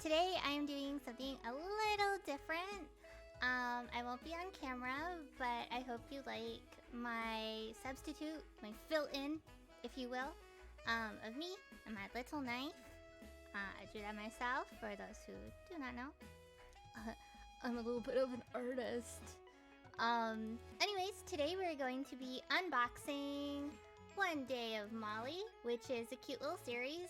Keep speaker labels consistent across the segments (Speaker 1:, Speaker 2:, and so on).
Speaker 1: Today I am doing something a little different. I won't be on camera, but I hope you like my substitute, my fill-in, if you will, of me and my little knife. I drew that myself, for those who do not know. I'm a little bit of an artist. Anyways, today we're going to be unboxing One Day of Molly, which is a cute little series,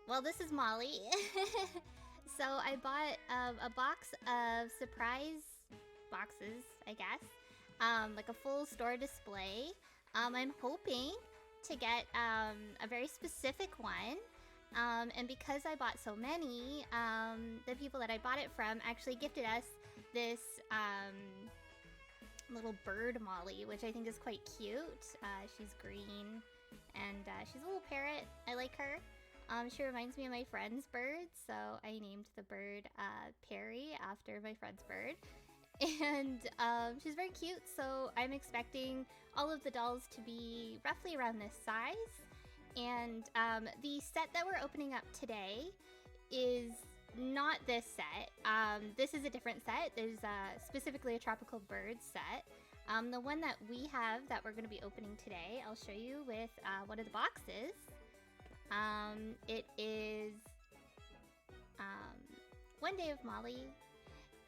Speaker 1: well, this is Molly. So I bought a box of surprise boxes, I guess, like a full store display. I'm hoping to get a very specific one. And because I bought so many, the people that I bought it from actually gifted us this little bird Molly, which I think is quite cute. She's green, and she's a little parrot. I like her. She reminds me of my friend's bird, so I named the bird Perry after my friend's bird. And she's very cute, so I'm expecting all of the dolls to be roughly around this size. And the set that we're opening up today is not this set. This is a different set. There's specifically a tropical bird set. The one that we have that we're going to be opening today, I'll show you with one of the boxes. It is One Day of Molly,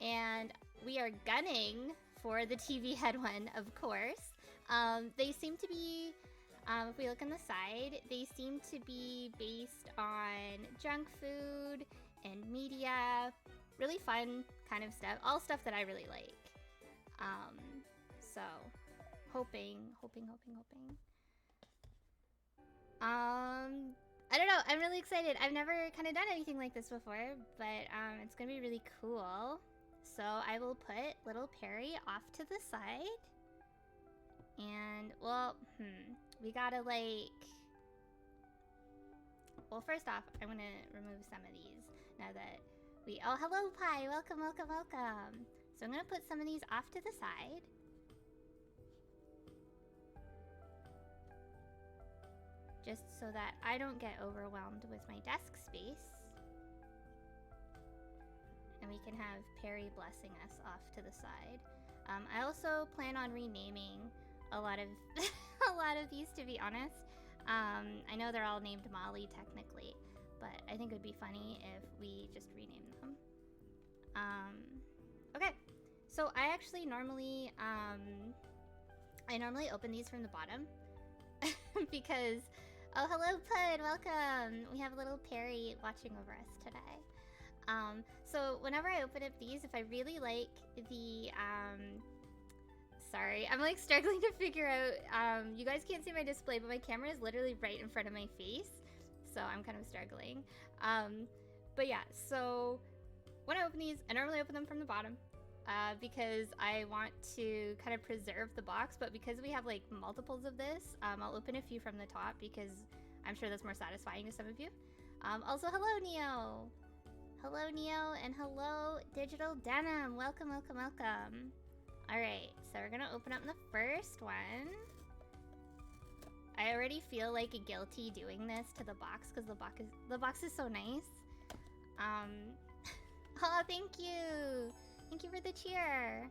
Speaker 1: and we are gunning for the TV head one, of course. They seem to be, if we look on the side, they seem to be based on junk food and media. Really fun kind of stuff. All stuff that I really like. So, hoping. I don't know. I'm really excited. I've never kind of done anything like this before, but it's going to be really cool. So I will put little Perry off to the side. And, well, we gotta, well, first off, I'm gonna remove some of these now that oh, hello, Pie. Welcome. So I'm gonna put some of these off to the side. Just so that I don't get overwhelmed with my desk space. And we can have Perry blessing us off to the side. I also plan on renaming a lot of these, to be honest. I know they're all named Molly technically, but I think it would be funny if we just rename them. Okay, so I actually normally open these from the bottom because, oh, hello, Pud, welcome. We have a little Perry watching over us today. So whenever I open up these, if I really like the sorry, I'm like struggling to figure out, you guys can't see my display, but my camera is literally right in front of my face, so I'm kind of struggling. But yeah, so when I open these, I normally open them from the bottom, because I want to kind of preserve the box, but because we have like multiples of this, I'll open a few from the top because I'm sure that's more satisfying to some of you. Also, hello, Neo! Hello, Neo, and hello, Digital Denim! Welcome. Alright, so we're gonna open up the first one. I already feel like guilty doing this to the box because the box is so nice. Oh, thank you! Thank you for the cheer!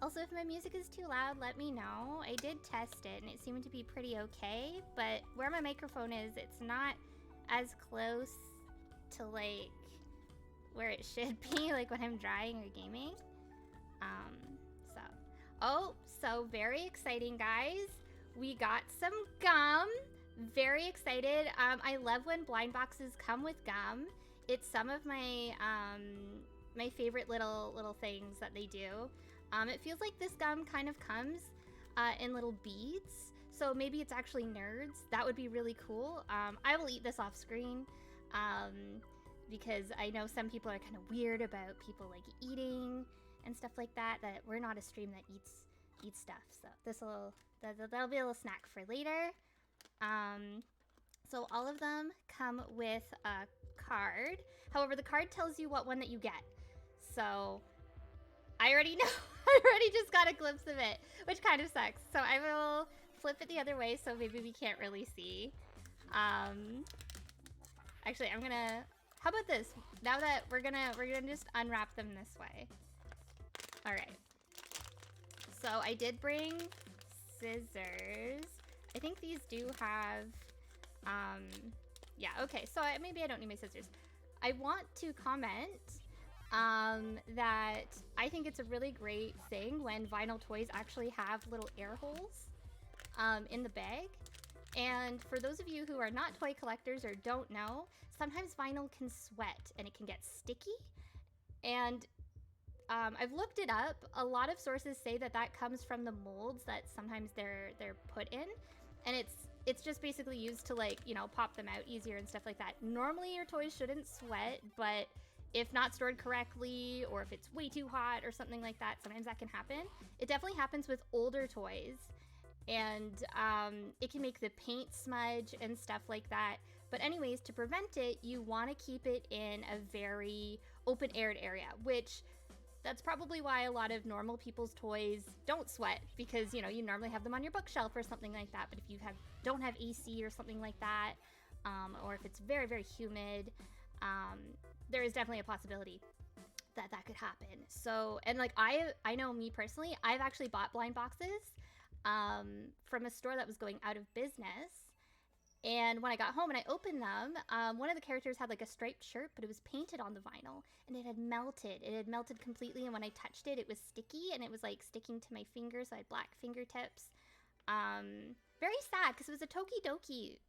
Speaker 1: Also, if my music is too loud, let me know. I did test it and it seemed to be pretty okay, but where my microphone is, it's not as close to like where it should be, like when I'm drawing or gaming. So very exciting, guys. We got some gum. Very excited. I love when blind boxes come with gum. It's some of my my favorite little things that they do. It feels like this gum kind of comes in little beads, so maybe it's actually nerds. That would be really cool. I will eat this off screen because I know some people are kind of weird about people like eating and stuff like that. That we're not a stream that eats stuff, so that'll be a little snack for later. So all of them come with a card. However, the card tells you what one that you get. So I already know. I already just got a glimpse of it, which kind of sucks. So I will flip it the other way so maybe we can't really see. Actually, I'm gonna... How about this? Now that we're gonna just unwrap them this way. All right. So I did bring scissors. I think these do have, yeah, okay. So maybe I don't need my scissors. I want to comment that I think it's a really great thing when vinyl toys actually have little air holes in the bag. And for those of you who are not toy collectors or don't know, sometimes vinyl can sweat and it can get sticky. And I've looked it up. A lot of sources say that that comes from the molds that sometimes they're put in, and it's just basically used to, like, you know, pop them out easier and stuff like that. Normally your toys shouldn't sweat, but if not stored correctly or if it's way too hot or something like that, sometimes that can happen. It definitely happens with older toys, and it can make the paint smudge and stuff like that. But anyways, to prevent it, you want to keep it in a very open-aired area, which that's probably why a lot of normal people's toys don't sweat, because, you know, you normally have them on your bookshelf or something like that. But if you don't have AC or something like that, or if it's very, very humid, there is definitely a possibility that that could happen. So, and like I know me personally, I've actually bought blind boxes from a store that was going out of business. And when I got home and I opened them, one of the characters had like a striped shirt, but it was painted on the vinyl and it had melted. It had melted completely, and when I touched it, it was sticky and it was like sticking to my fingers. So I had black fingertips. Very sad, because it was a Tokidoki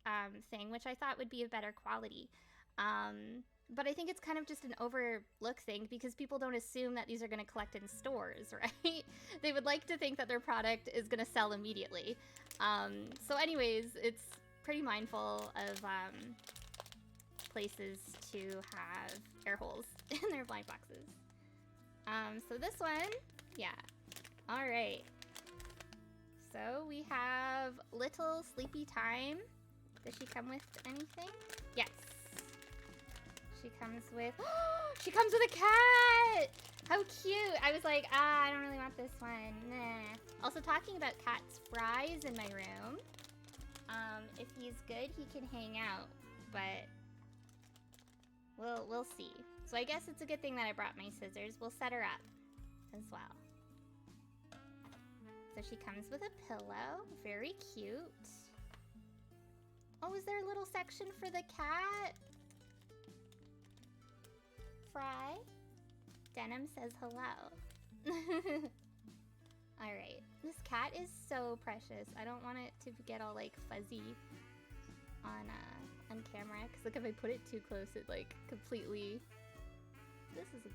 Speaker 1: thing, which I thought would be of better quality. But I think it's kind of just an overlook thing, because people don't assume that these are going to collect in stores, right? They would like to think that their product is going to sell immediately. So anyways, it's pretty mindful of places to have air holes in their blind boxes. So this one, yeah. All right. So we have Little Sleepy Time. Does she come with anything? Yes. She comes with, she comes with a cat! How cute! I was like, I don't really want this one. Nah. Also, talking about cats, Fry's in my room. If he's good, he can hang out, but we'll see. So I guess it's a good thing that I brought my scissors. We'll set her up as well. So she comes with a pillow. Very cute. Oh, is there a little section for the cat? Fry? Denim says hello. Alright. This cat is so precious. I don't want it to get all like fuzzy on camera, because look, if I put it too close, it like completely... This is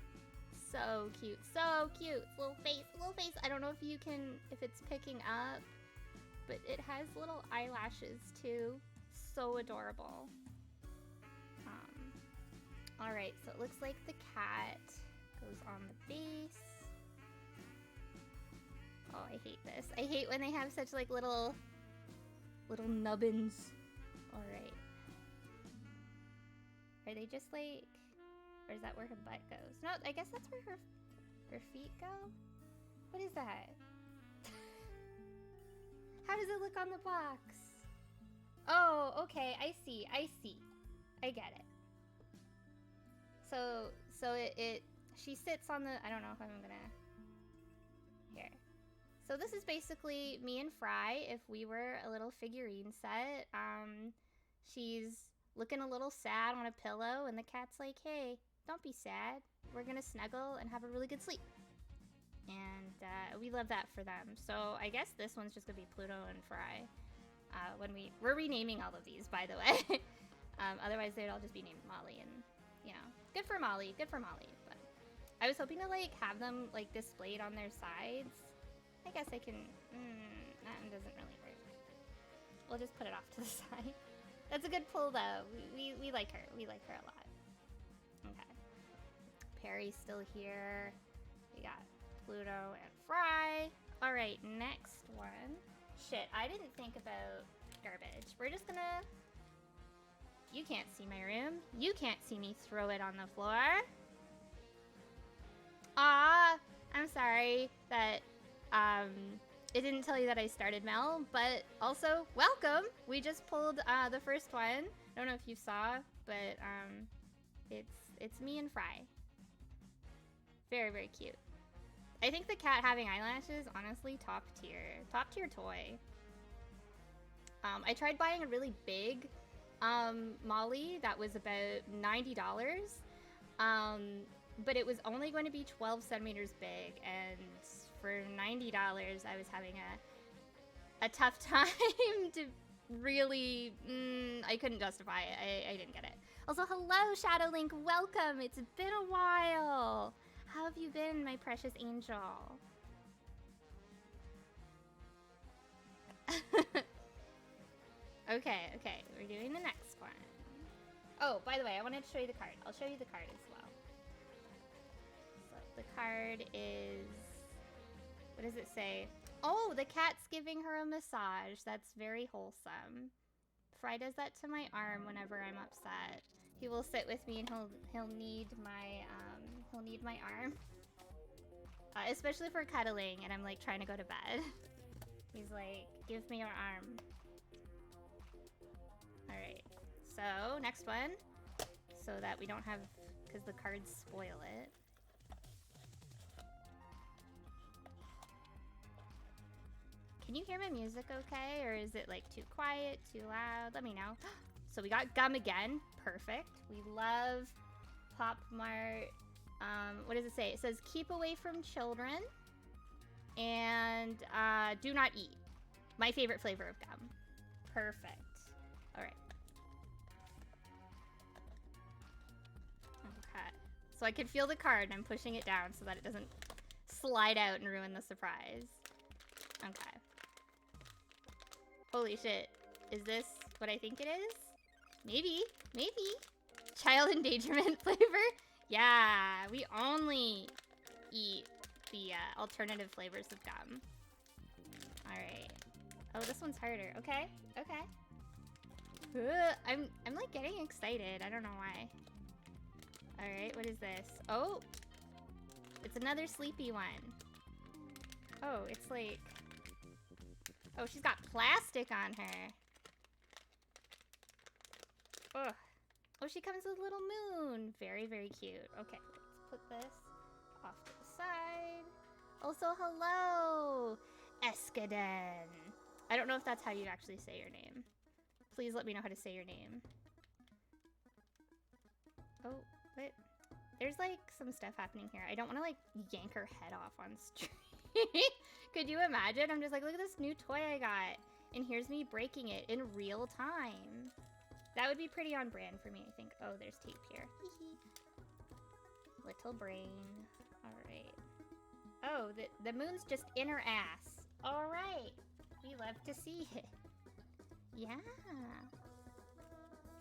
Speaker 1: so cute. So cute. Little face, little face. I don't know if it's picking up, but it has little eyelashes too. So adorable. Alright, so it looks like the cat goes on the base. Oh, I hate this. I hate when they have such like little nubbins. Alright. Are they just like... Or is that where her butt goes? No, I guess that's where her feet go? What is that? How does it look on the box? Oh, okay, I see. I get it. So she sits on the, I don't know if I'm gonna, here. So this is basically me and Fry if we were a little figurine set. She's looking a little sad on a pillow, and the cat's like, hey, don't be sad. We're gonna snuggle and have a really good sleep. And we love that for them. So I guess this one's just gonna be Pluto and Fry. We're renaming all of these, by the way. Otherwise they'd all just be named Molly, and you know, good for Molly. But I was hoping to like have them like displayed on their sides. I guess I can. That one doesn't really work. We'll just put it off to the side. That's a good pull though. We like her. We like her a lot. Okay. Perry's still here. We got Pluto and Fry. All right, next one. Shit, I didn't think about garbage. We're just gonna... You can't see my room. You can't see me throw it on the floor. I'm sorry that it didn't tell you that I started, Mel, but also, welcome! We just pulled the first one. I don't know if you saw, but it's me and Fry. Very, very cute. I think the cat having eyelashes, honestly, top tier toy. I tried buying a really big Molly that was about $90. But it was only going to be 12 centimeters big, and for $90, I was having a tough time to really, I couldn't justify it. I didn't get it. Also, hello, Shadowlink, welcome. It's been a while. How have you been, my precious angel? Okay, we're doing the next one. Oh, by the way, I wanted to show you the card. I'll show you the card as well. So the card is, what does it say? Oh, the cat's giving her a massage. That's very wholesome. Fry does that to my arm whenever I'm upset. He will sit with me and he'll need my arm. Especially for cuddling and I'm like trying to go to bed. He's like, give me your arm. Alright, so next one. So that we don't have, because the cards spoil it. Can you hear my music okay? Or is it like too quiet, too loud? Let me know. So we got gum again. Perfect. We love Pop Mart. What does it say? It says keep away from children and do not eat. My favorite flavor of gum. Perfect. All right. Okay. So I can feel the card and I'm pushing it down so that it doesn't slide out and ruin the surprise. Okay. Holy shit. Is this what I think it is? Maybe. Maybe. Child endangerment flavor? Yeah, we only eat the alternative flavors of gum. Alright. Oh, this one's harder. Okay, okay. I'm like getting excited. I don't know why. Alright, what is this? Oh! It's another sleepy one. Oh, it's like... Oh, she's got plastic on her. Ugh. Oh, she comes with a little moon. Very, very cute. Okay, let's put this off to the side. Also, hello, Escaden. I don't know if that's how you actually say your name. Please let me know how to say your name. Oh, what? There's like some stuff happening here. I don't want to like yank her head off on stream. Could you imagine? I'm just like, look at this new toy I got. And here's me breaking it in real time. That would be pretty on brand for me, I think. Oh, there's tape here. Little brain. Alright. Oh, the moon's just in her ass. Alright. We love to see it. Yeah.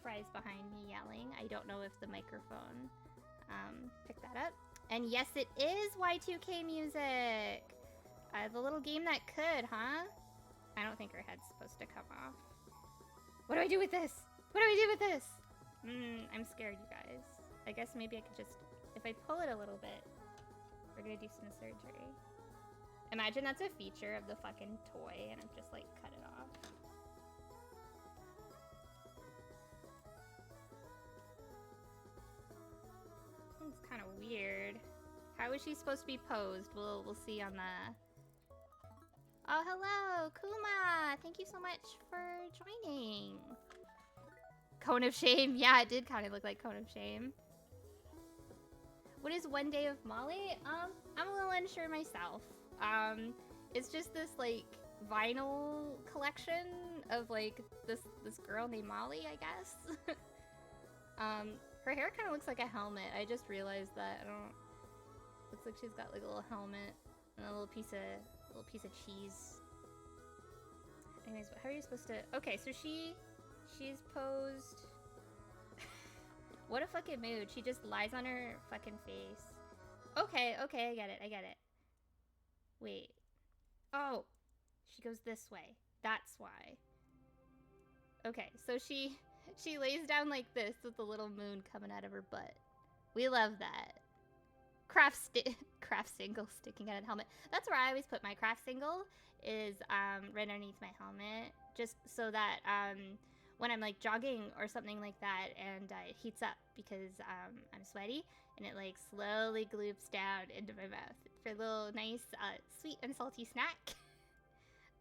Speaker 1: Fry's behind me yelling. I don't know if the microphone picked that up. And yes, it is Y2K music. The little game that could, huh? I don't think her head's supposed to come off. What do I do with this? What do I do with this? I'm scared, you guys. I guess maybe I could just... If I pull it a little bit, we're gonna do some surgery. Imagine that's a feature of the fucking toy and I've just, like, cut it off. It's kind of weird. How is she supposed to be posed? We'll see on the... Oh, hello, Kuma! Thank you so much for joining. Cone of Shame. Yeah, it did kind of look like Cone of Shame. What is One Day of Molly? I'm a little unsure myself. It's just this, like, vinyl collection of, like, this girl named Molly, I guess. Her hair kind of looks like a helmet. I just realized that. Looks like she's got, like, a little helmet and a little piece of cheese. Anyways, how are you supposed to... Okay, so she's posed... What a fucking mood. She just lies on her fucking face. Okay, I get it. Wait. Oh! She goes this way. That's why. Okay, so she lays down like this with the little moon coming out of her butt. We love that. craft single sticking out of the helmet. That's where I always put my craft single, is right underneath my helmet, just so that when I'm like jogging or something like that and it heats up because I'm sweaty, and it like slowly gloops down into my mouth for a little nice sweet and salty snack.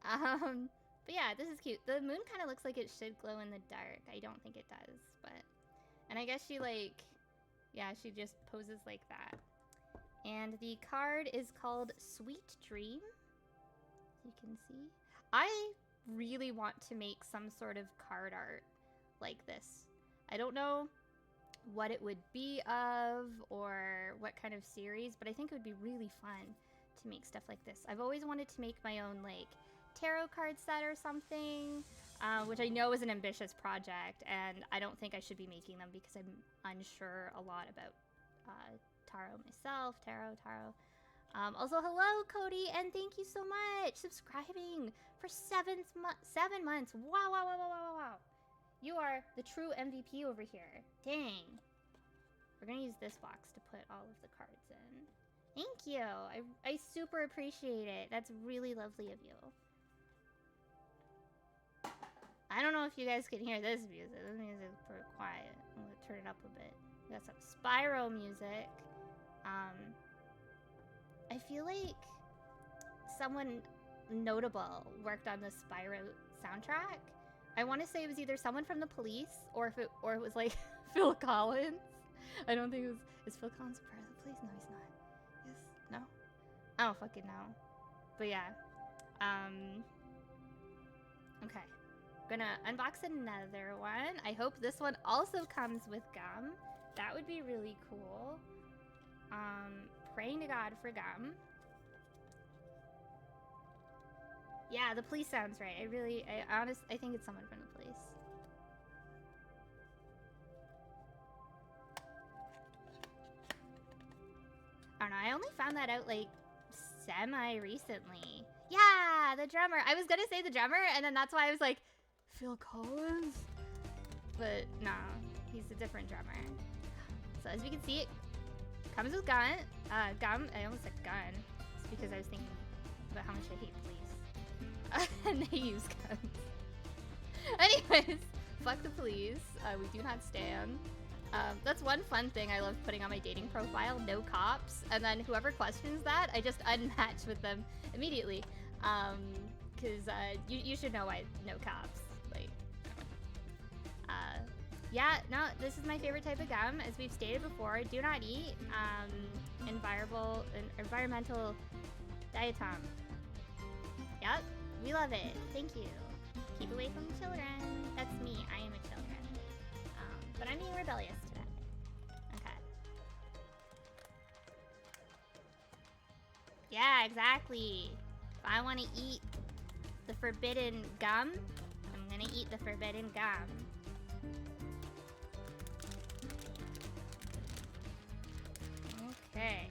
Speaker 1: But yeah, this is cute. The moon kind of looks like it should glow in the dark. I don't think it does, but... And I guess she like... Yeah, she just poses like that. And the card is called Sweet Dream. You can see. I really want to make some sort of card art like this. I don't know what it would be of or what kind of series, but I think it would be really fun to make stuff like this. I've always wanted to make my own like tarot card set or something, which I know is an ambitious project, and I don't think I should be making them because I'm unsure a lot about tarot myself. Tarot. Also, hello, Cody, and thank you so much subscribing for 7 months. Wow. You are the true MVP over here. Dang. We're gonna use this box to put all of the cards in. Thank you. I super appreciate it. That's really lovely of you. I don't know if you guys can hear this music. This music is pretty quiet. I'm gonna turn it up a bit. We got some Spyro music. I feel like someone notable worked on the Spyro soundtrack. I want to say it was either someone from the Police or it was like Phil Collins. I don't think it was. Is Phil Collins a part of the Police? No, he's not. Yes? No? I don't fucking know. But yeah. Okay. Gonna unbox another one. I hope this one also comes with gum. That would be really cool. Praying to God for gum. Yeah, the Police sounds right. I think it's someone from the Police. I don't know, I only found that out like semi-recently. Yeah, the drummer. I was gonna say the drummer, and then that's why I was like, Phil Collins? But no, he's a different drummer. So as we can see, it comes with gum. I almost said gun. It's because I was thinking about how much I hate police. And they use guns. Anyways, fuck the police. We do not stand. That's one fun thing I love putting on my dating profile, no cops. And then whoever questions that, I just unmatch with them immediately. Because you should know why no cops. Like, yeah, no, this is my favorite type of gum. As we've stated before, do not eat environmental diatom. Yep, we love it. Thank you. Keep away from children. That's me. I am a children. But I'm being rebellious today. Okay. Yeah, exactly. If I want to eat the forbidden gum, I'm gonna eat the forbidden gum. Okay.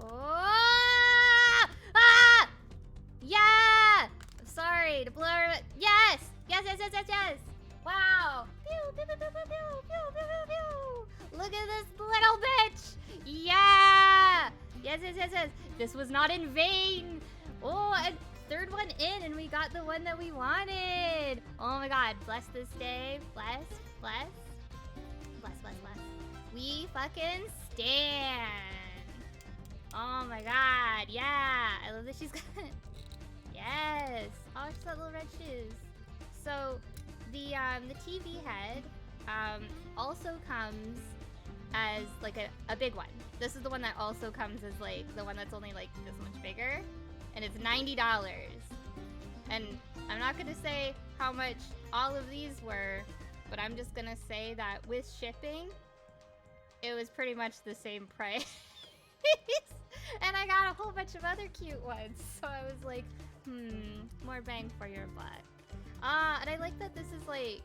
Speaker 1: Oh! Ah! Yeah! I'm sorry to blur it. Yes! Yes! Wow! Pew, pew, pew, pew, pew, pew, pew, pew, pew. Look at this little bitch! Yeah! Yes. This was not in vain. Oh, and third one in, and we got the one that we wanted. Oh my god. Bless this day. Bless. We fucking stand. Oh my god, yeah. I love that she's got yes. Oh, she's got little red shoes. So the TV head also comes as like a big one. This is the one that also comes as like the one that's only like this much bigger, and it's $90. And I'm not gonna say how much all of these were, but I'm just gonna say that with shipping, it was pretty much the same price. And I got a whole bunch of other cute ones, so I was like, more bang for your buck. And I like that this is like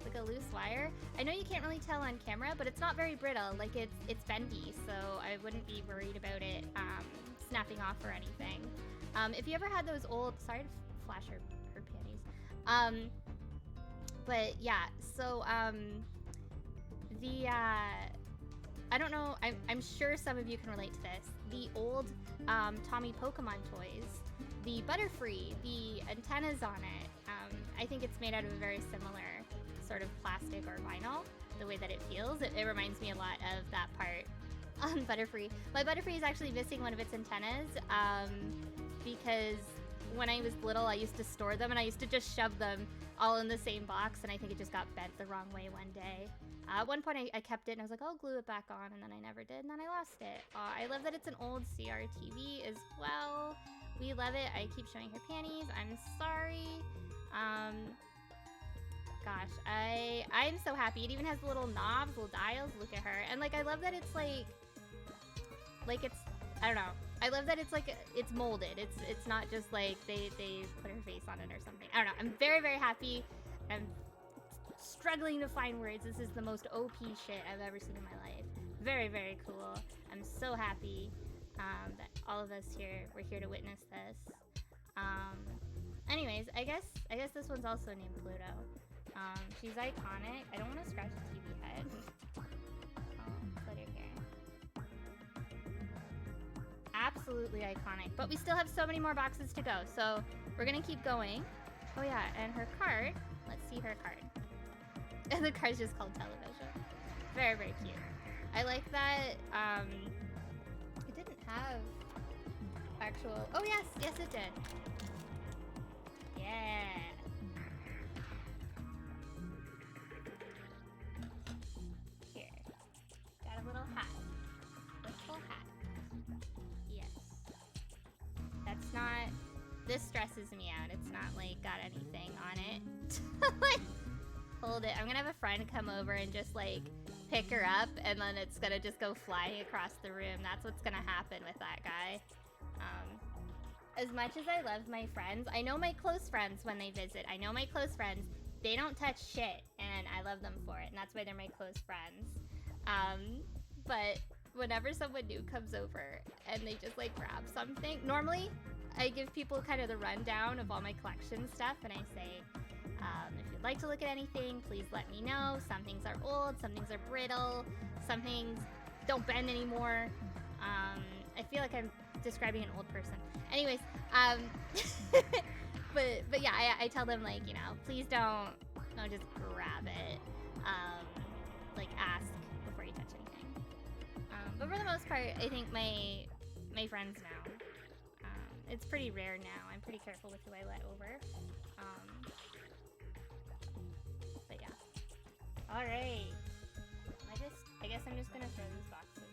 Speaker 1: like a loose wire. I know you can't really tell on camera, but it's not very brittle. Like it's bendy, so I wouldn't be worried about it snapping off or anything. If you ever had those old, sorry to flash her panties. But yeah, so I don't know, I'm sure some of you can relate to this. The old Tommy Pokemon toys, the Butterfree, the antennas on it, I think it's made out of a very similar sort of plastic or vinyl, the way that it feels. It reminds me a lot of that part on Butterfree. My Butterfree is actually missing one of its antennas because when I was little, I used to store them and I used to just shove them all in the same box, and I think it just got bent the wrong way one day. At one point, I kept it and I was like, I'll glue it back on, and then I never did, and then I lost it. I love that it's an old CRTV as well. We love it. I keep showing her panties. I'm sorry. Gosh, I'm so happy. It even has the little knobs, little dials. Look at her. And like, I love that it's like it's, I don't know. I love that it's like, it's molded. It's not just like they put her face on it or something. I don't know. I'm very, very happy. I'm struggling to find words. This is the most OP shit I've ever seen in my life. Very, very cool. I'm so happy that all of us here, we're here to witness this. Anyways, I guess this one's also named Pluto. She's iconic. I don't want to scratch the TV head. I'll put her here. Absolutely iconic. But we still have so many more boxes to go, so we're gonna keep going. Oh yeah, and her card. Let's see her card. And the card's just called television. Very, very cute. I like that, it didn't have actual, oh yes, it did. Yeah. Here. Got a little hat. Little hat. Yes. That's not, this stresses me out. It's not like got anything on it. Like, hold it. I'm gonna have a friend come over and just like pick her up, and then it's gonna just go flying across the room. That's what's gonna happen with that guy. As much as I love my friends, I know my close friends when they visit. I know my close friends, they don't touch shit, and I love them for it, and that's why they're my close friends. But whenever someone new comes over and they just like grab something, normally I give people kind of the rundown of all my collection stuff, and I say, if you'd like to look at anything, please let me know. Some things are old, some things are brittle, some things don't bend anymore. I feel like I'm describing an old person. Anyways, but yeah, I tell them, like, you know, please don't just grab it. Like, ask before you touch anything. But for the most part, I think my friends know. It's pretty rare now. I'm pretty careful with who I let over. But yeah. All right. I guess I'm just gonna throw these boxes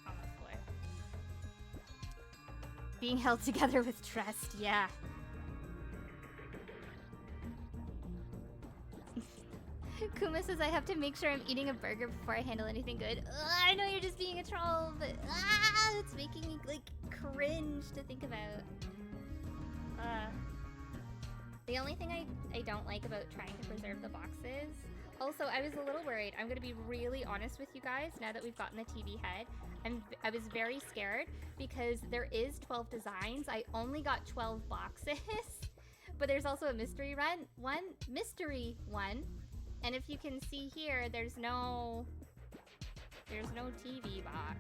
Speaker 1: on the floor. Being held together with trust, yeah. Kuma says I have to make sure I'm eating a burger before I handle anything good. Ugh, I know you're just being a troll, but it's making me like cringe to think about. The only thing I don't like about trying to preserve the boxes. Also, I was a little worried. I'm gonna be really honest with you guys now that we've gotten the TV head. I was very scared because there is 12 designs. I only got 12 boxes, but there's also a mystery one. And if you can see here, there's no TV box.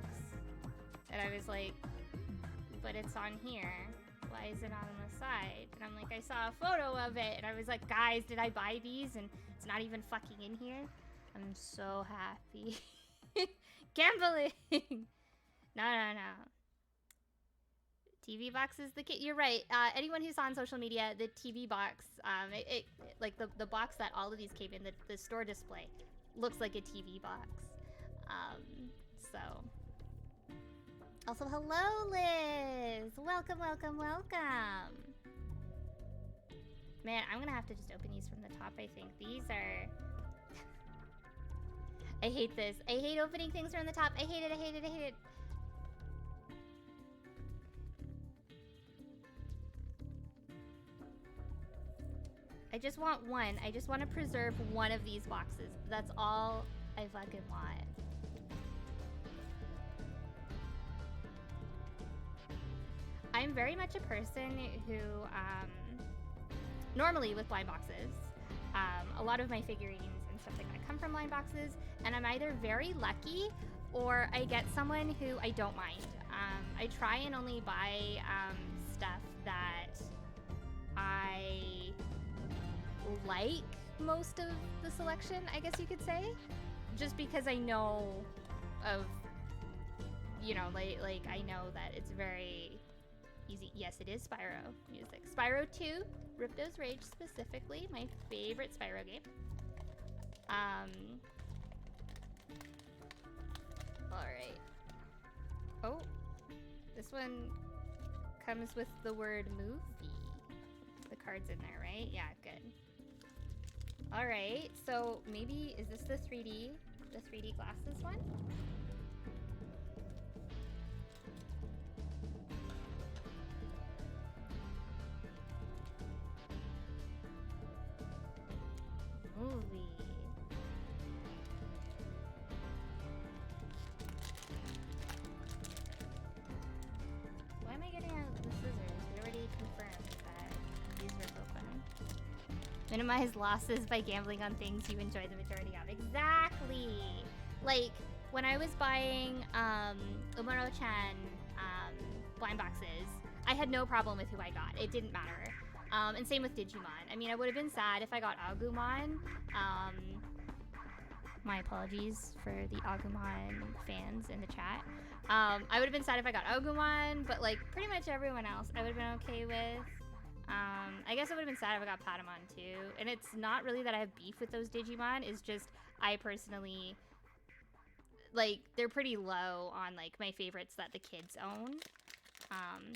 Speaker 1: And I was like, but it's on here. Why is it on the side? And I'm like, I saw a photo of it, and I was like, guys, did I buy these? And it's not even fucking in here. I'm so happy. Gambling. No. TV box is the kit. You're right. Anyone who's on social media, the TV box, like the box that all of these came in, the store display, looks like a TV box. So. Also, hello, Liz. Welcome. Man, I'm gonna have to just open these from the top. I think these are. I hate this. I hate opening things from the top. I hate it. I just want one. I just want to preserve one of these boxes. That's all I fucking want. I'm very much a person who, normally with blind boxes, a lot of my figurines and stuff like that come from blind boxes, and I'm either very lucky or I get someone who I don't mind. I try and only buy stuff that I like most of the selection, I guess you could say, just because I know of, you know, like I know that it's very easy. Yes, it is Spyro music. Spyro 2, Ripto's Rage specifically, my favorite Spyro game. Alright. Oh, this one comes with the word movie. The card's in there, right? Yeah, good. Alright, so maybe, is this the 3D glasses one? Movie. Why am I getting out the scissors? We already confirmed that these were open. Minimize losses by gambling on things you enjoy the majority of. Exactly! Like, when I was buying Umaro-chan blind boxes, I had no problem with who I got. It didn't matter. And same with Digimon. I mean, I would have been sad if I got Agumon. My apologies for the Agumon fans in the chat. I would have been sad if I got Agumon, but like pretty much everyone else I would have been okay with. I guess I would have been sad if I got Patamon too. And it's not really that I have beef with those Digimon, it's just I personally, like, they're pretty low on like my favorites that the kids own.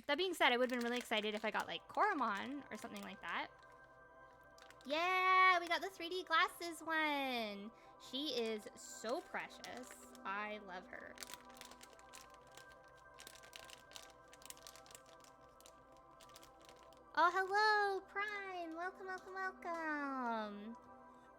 Speaker 1: That being said, I would have been really excited if I got like Koromon or something like that. Yeah, we got the 3D glasses one. She is so precious. I love her. Oh, hello, Prime. Welcome, welcome, welcome.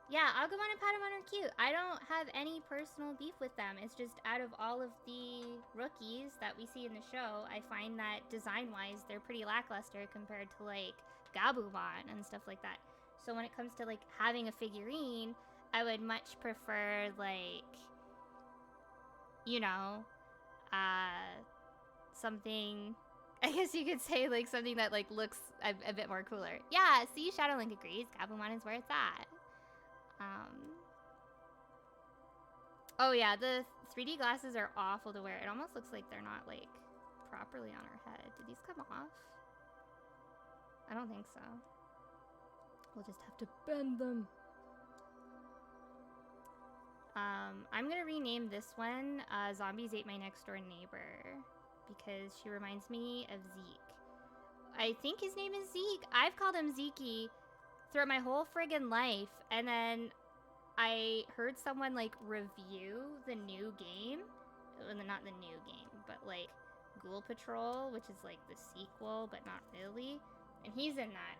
Speaker 1: Yeah, Agumon and Patamon are cute. I don't have any personal beef with them. It's just out of all of the rookies that we see in the show, I find that design-wise, they're pretty lackluster compared to, like, Gabumon and stuff like that. So when it comes to, like, having a figurine, I would much prefer, like, you know, something, I guess you could say, like, something that, like, looks a bit more cooler. Yeah, see, Shadowlink agrees. Gabumon is where it's at. Oh yeah, the 3D glasses are awful to wear. It almost looks like they're not, like, properly on her head. Did these come off? I don't think so. We'll just have to bend them. I'm gonna rename this one, Zombies Ate My Next Door Neighbor, because she reminds me of Zeke. I think his name is Zeke. I've called him Zeke throughout my whole friggin' life, and then I heard someone, like, review the new game. Well, not the new game, but, like, Ghoul Patrol, which is, like, the sequel, but not really. And he's in that.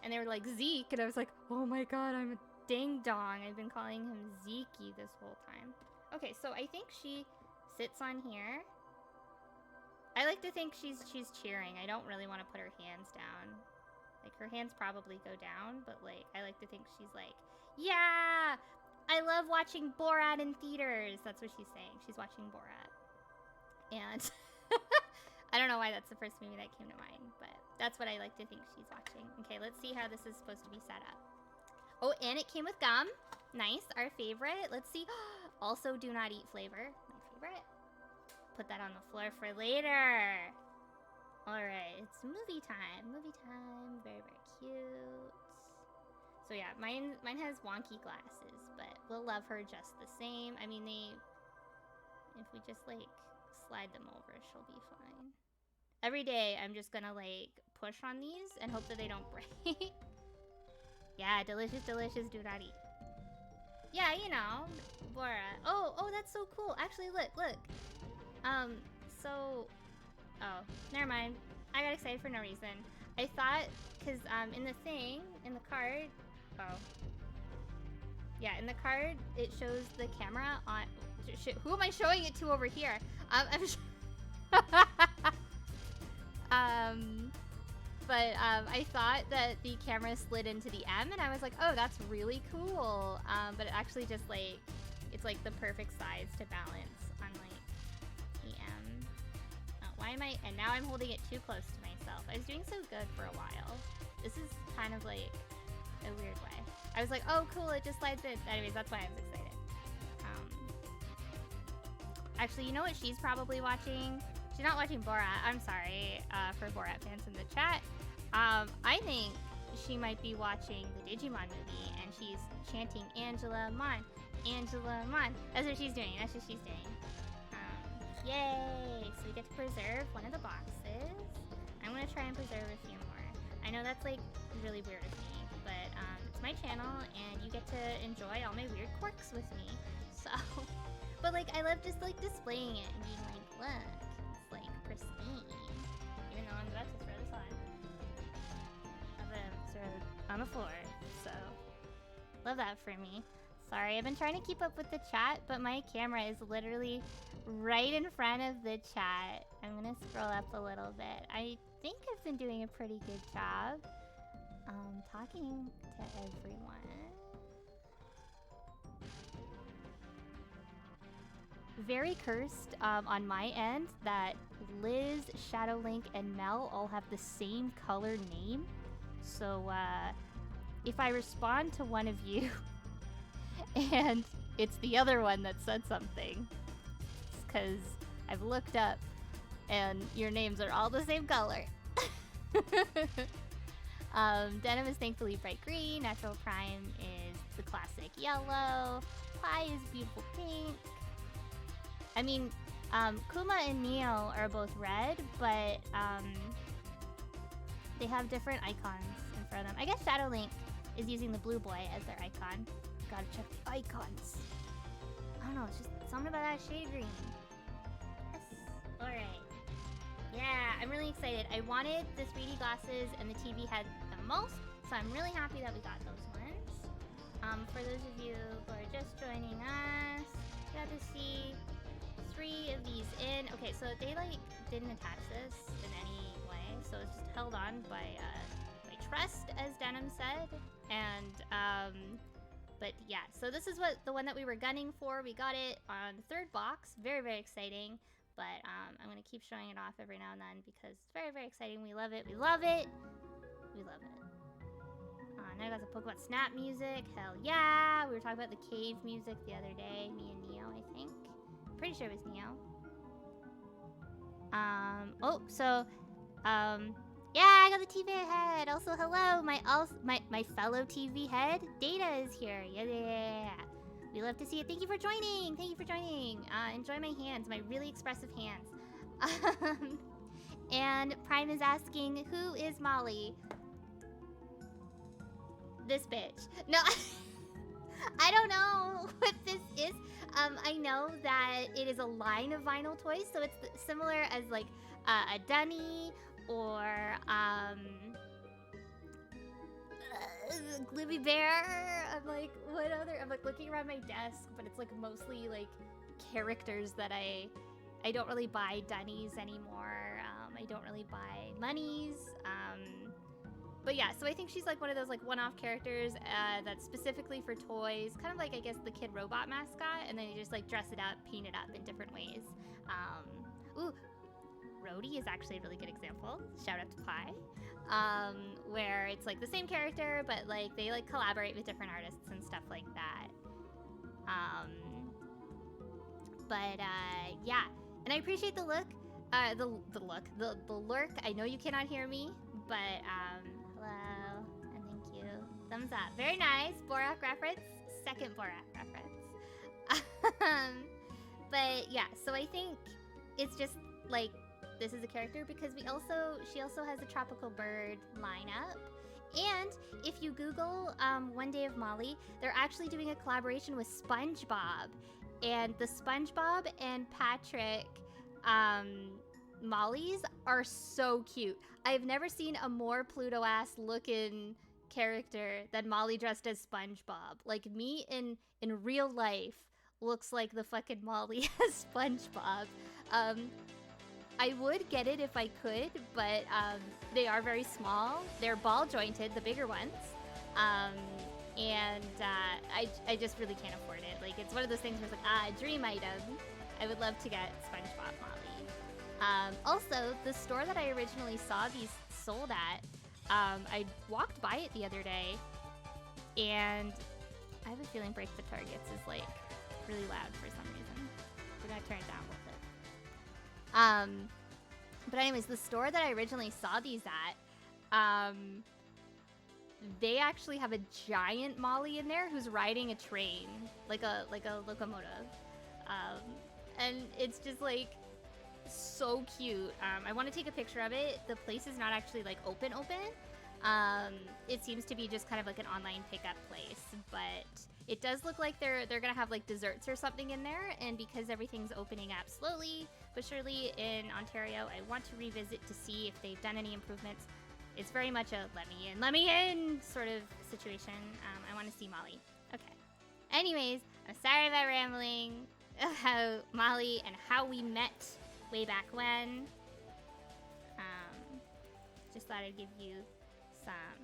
Speaker 1: And they were like, Zeke, and I was like, oh my god, I'm a ding-dong. I've been calling him Zeke this whole time. Okay, so I think she sits on here. I like to think she's cheering. I don't really want to put her hands down. Like, her hands probably go down, but, like, I like to think she's like, yeah! I love watching Borat in theaters! That's what she's saying. She's watching Borat. And I don't know why that's the first movie that came to mind, but that's what I like to think she's watching. Okay, let's see how this is supposed to be set up. Oh, and it came with gum. Nice, our favorite. Let's see. Also, do not eat flavor. My favorite. Put that on the floor for later. Alright, it's movie time. Movie time. Very, very cute. So yeah, mine has wonky glasses, but we'll love her just the same. I mean, if we just, like, slide them over, she'll be fine. Every day, I'm just gonna, like, push on these and hope that they don't break. Yeah, delicious, delicious, do not eat. Yeah, you know, Bora. Oh, that's so cool. Actually, look. Oh, never mind. I got excited for no reason. I thought, because in the thing, in the card, oh. Yeah, in the card, it shows the camera on, who am I showing it to over here? I thought that the camera slid into the M, and I was like, oh, that's really cool. But it actually just like, it's like the perfect size to balance on like the M. Oh, why am I, and now I'm holding it too close to myself. I was doing so good for a while. This is kind of like a weird way. I was like, oh cool, it just slides in. Anyways, that's why I was excited. Actually, you know what she's probably watching? She's not watching Borat. I'm sorry for Borat fans in the chat. I think she might be watching the Digimon movie, and she's chanting Angela Mon, Angela Mon. That's what she's doing. That's what she's doing. Yay! So we get to preserve one of the boxes. I'm gonna try and preserve a few more. I know that's like really weird of me, but it's my channel, and you get to enjoy all my weird quirks with me. So, but like I love just like displaying it and being like, look, it's like pristine. Even though I'm about to throw this on. I'm gonna throw it on the floor. So, love that for me. Sorry, I've been trying to keep up with the chat, but my camera is literally right in front of the chat. I'm gonna scroll up a little bit. I think I've been doing a pretty good job talking to everyone. Very cursed on my end that Liz, Shadowlink, and Mel all have the same color name. So if I respond to one of you and it's the other one that said something, it's because I've looked up and your names are all the same color. Denim is thankfully bright green. Natural Prime is the classic yellow. Pi is beautiful pink. I mean, Kuma and Neo are both red, but they have different icons in front of them. I guess Shadowlink is using the blue boy as their icon. Gotta check the icons. I don't know, it's just something about that shade green. Yes. Alright. Yeah, I'm really excited. I wanted the 3D glasses and the TV head the most, so I'm really happy that we got those ones. For those of you who are just joining us, you got to see 3 of these in. Okay, so they like didn't attach this in any way, so it's just held on by trust, as Denim said. And but yeah, so this is what the one that we were gunning for. We got it on the 3rd box. Very, very exciting. But I'm gonna keep showing it off every now and then because it's very, very exciting. We love it. We love it. We love it. Now I got the Pokemon Snap music. Hell yeah! We were talking about the cave music the other day. Me and Neo, I think. Pretty sure it was Neo. Yeah, I got the TV head. Also, hello, my fellow TV head, Data is here. Yeah. We love to see it. Thank you for joining. Thank you for joining. Enjoy my hands, my really expressive hands. And Prime is asking, who is Molly? This bitch. No, I don't know what this is. I know that it is a line of vinyl toys, so it's similar as like a Dunny or Glibby Bear. I'm like, what other? I'm like looking around my desk, but it's like mostly like characters that I don't really buy Dunnies anymore. I don't really buy Monies. But yeah, so I think she's like one of those like one-off characters that's specifically for toys, kind of like I guess the Kid Robot mascot, and then you just like dress it up, paint it up in different ways. Ooh, Rhodey is actually a really good example. Shout out to Pi, where it's like the same character, but like they like collaborate with different artists and stuff like that. Yeah, and I appreciate the look, the lurk. I know you cannot hear me, but hello and thank you. Thumbs up. Very nice. Borat reference. Second Borat reference. But yeah, so I think it's just like this is a character because she also has a tropical bird lineup. And if you Google One Day of Molly, they're actually doing a collaboration with SpongeBob. And the SpongeBob and Patrick Mollies are so cute. I've never seen a more Pluto-ass looking character than Molly dressed as SpongeBob. Like, me in real life looks like the fucking Molly as SpongeBob. I would get it if I could, but they are very small. They're ball jointed, the bigger ones. And I just really can't afford it. Like, it's one of those things where it's like, dream item. I would love to get SpongeBob Molly. Also, the store that I originally saw these sold at, I walked by it the other day, and I have a feeling Break the Targets is, like, really loud for some reason. We're gonna turn it down a little bit. But anyways, the store that I originally saw these at, they actually have a giant Molly in there who's riding a train, like a locomotive. And it's just, like, so cute. I want to take a picture of it. The place is not actually, like, open. It seems to be just kind of like an online pickup place, but it does look like they're gonna have, like, desserts or something in there, and because everything's opening up slowly but surely in Ontario, I want to revisit to see if they've done any improvements. It's very much a let me in sort of situation. I want to see Molly. Okay. Anyways, I'm sorry about rambling about Molly and how we met way back when. Just thought I'd give you some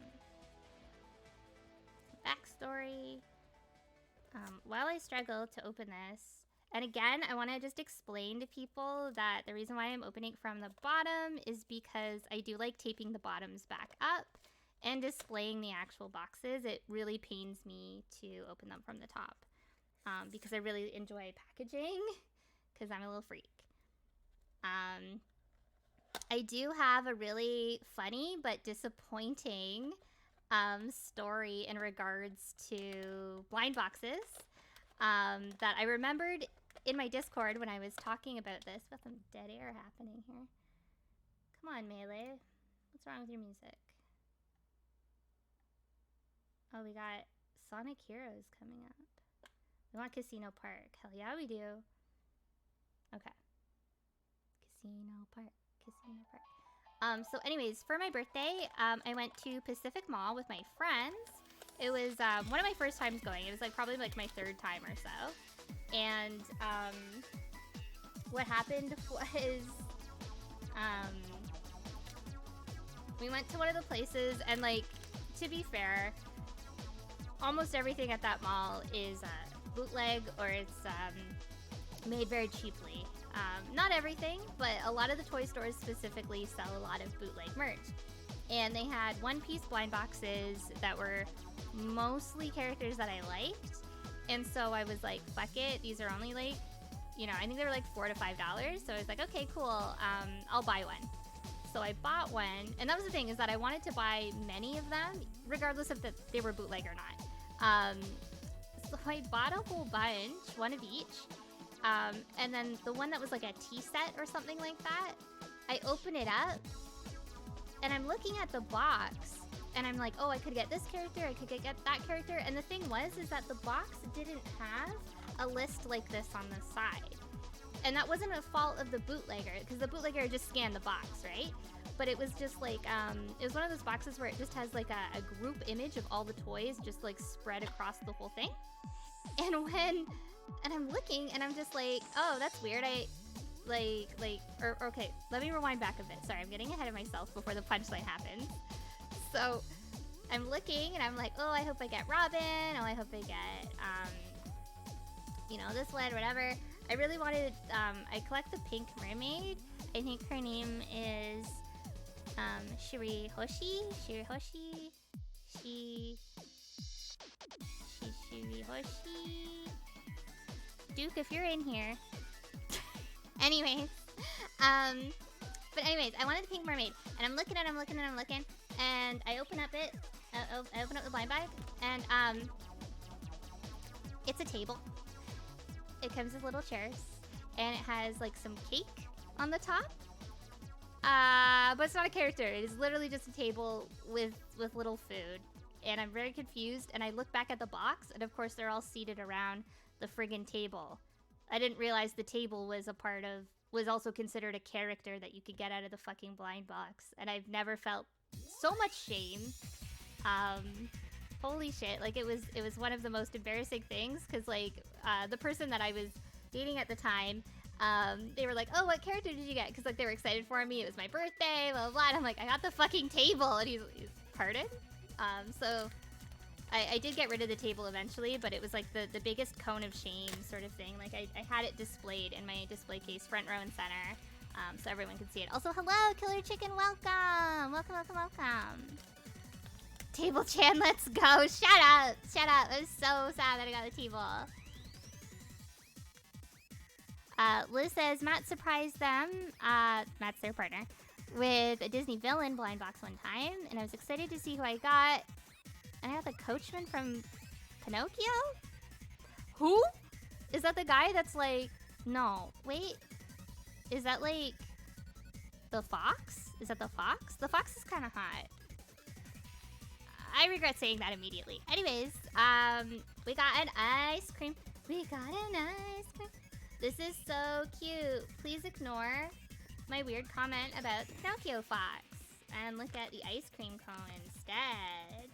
Speaker 1: backstory. While I struggle to open this, and again, I want to just explain to people that the reason why I'm opening from the bottom is because I do like taping the bottoms back up and displaying the actual boxes. It really pains me to open them from the top because I really enjoy packaging because I'm a little freak. I do have a really funny but disappointing story in regards to blind boxes that I remembered in my Discord when I was talking about this. Got some dead air happening here. Come on, Melee. What's wrong with your music? Oh, we got Sonic Heroes coming up. We want Casino Park. Hell yeah, we do. Okay. Casino Park. So anyways, for my birthday, I went to Pacific Mall with my friends. It was one of my first times going. It was like probably like my third time or so. And what happened was we went to one of the places, and like, to be fair, almost everything at that mall is bootleg, or it's made very cheaply. Not everything, but a lot of the toy stores specifically sell a lot of bootleg merch. And they had one-piece blind boxes that were mostly characters that I liked. And so I was like, fuck it, these are only like, I think they were like $4 to $5. So I was like, okay, cool, I'll buy one. So I bought one, and that was the thing, is that I wanted to buy many of them, regardless if they were bootleg or not. So I bought a whole bunch, one of each. And then the one that was like a tea set or something like that, I open it up, and I'm looking at the box, and I'm like, oh, I could get this character, I could get that character. And the thing is that the box didn't have a list like this on the side. And that wasn't a fault of the bootlegger, because the bootlegger just scanned the box, right? But it was just like, it was one of those boxes where it just has like a group image of all the toys just like spread across the whole thing. And I'm looking, and I'm just like, oh, that's weird. Okay, let me rewind back a bit. Sorry, I'm getting ahead of myself before the punchline happens. So I'm looking, and I'm like, oh, I hope I get Robin. Oh, I hope I get, this one, whatever. I really wanted, I collect the pink mermaid. I think her name is, Shirihoshi. Duke, if you're in here. Anyways, but anyways, I wanted the pink mermaid, and I'm looking, and I open up the blind bag, and it's a table. It comes with little chairs, and it has like some cake on the top. But it's not a character. It is literally just a table with little food, and I'm very confused. And I look back at the box, and of course they're all seated around the friggin' table. I didn't realize the table was a part of was also considered a character that you could get out of the fucking blind box. And I've never felt so much shame. Holy shit, like it was one of the most embarrassing things, because like the person that I was dating at the time, they were like, oh, what character did you get? Because like they were excited for me, it was my birthday, blah blah blah, and I'm like, I got the fucking table, and he's pardon? So I did get rid of the table eventually, but it was like the biggest cone of shame sort of thing. Like I had it displayed in my display case, front row and center, so everyone could see it. Also, hello, Killer Chicken, welcome! Welcome, welcome, welcome. Table Chan, let's go! Shut up! Shut up! I'm so sad that I got the table. Liz says, Matt surprised them, Matt's their partner, with a Disney villain blind box one time, and I was excited to see who I got. And I got the coachman from Pinocchio? Who? Is that the guy that's like... No, wait. Is that like... the fox? Is that the fox? The fox is kind of hot. I regret saying that immediately. Anyways, we got an ice cream. We got an ice cream. This is so cute. Please ignore my weird comment about the Pinocchio fox and look at the ice cream cone instead.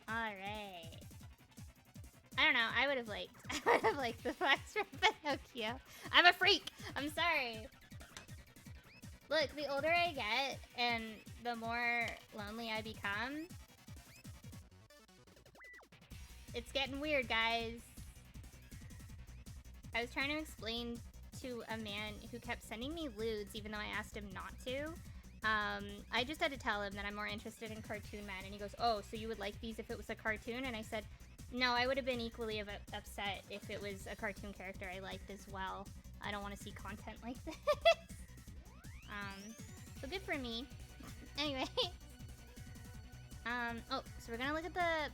Speaker 1: Alright. I don't know, I would have liked the fox from Pinocchio. I'm a freak! I'm sorry. Look, the older I get and the more lonely I become, it's getting weird, guys. I was trying to explain to a man who kept sending me lewds even though I asked him not to. I just had to tell him that I'm more interested in Cartoon Man, and he goes, oh, so you would like these if it was a cartoon? And I said, no, I would have been equally upset if it was a cartoon character I liked as well. I don't want to see content like this. So good for me. Anyway. Oh, so we're gonna look at the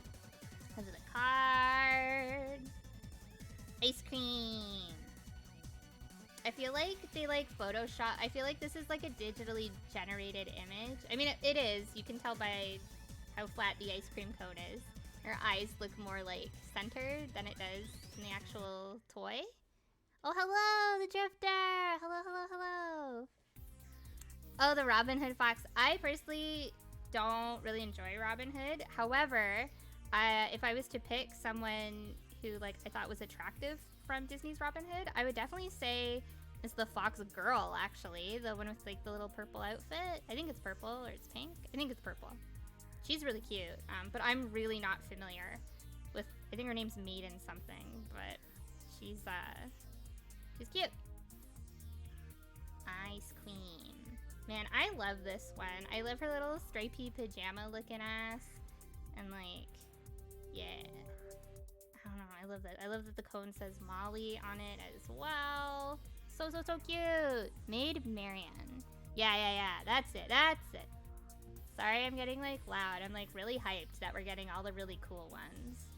Speaker 1: card. Ice cream. I feel like they like Photoshop. I feel like this is like a digitally generated image. I mean, it is. You can tell by how flat the ice cream cone is. Her eyes look more like centered than it does in the actual toy. Oh, hello, the Drifter. Hello, hello, hello. Oh, the Robin Hood fox. I personally don't really enjoy Robin Hood. However, if I was to pick someone who like I thought was attractive from Disney's Robin Hood, I would definitely say it's the fox girl, actually. The one with like the little purple outfit. I think it's purple or it's pink. I think it's purple. She's really cute, but I'm really not familiar with, I think her name's Maiden something, but she's cute. Ice Queen. Man, I love this one. I love her little stripy pajama looking ass. And like, yeah. I don't know, I love that. I love that the cone says Molly on it as well. So, so, so cute. Maid Marian. Yeah. That's it. Sorry, I'm getting like loud. I'm like really hyped that we're getting all the really cool ones.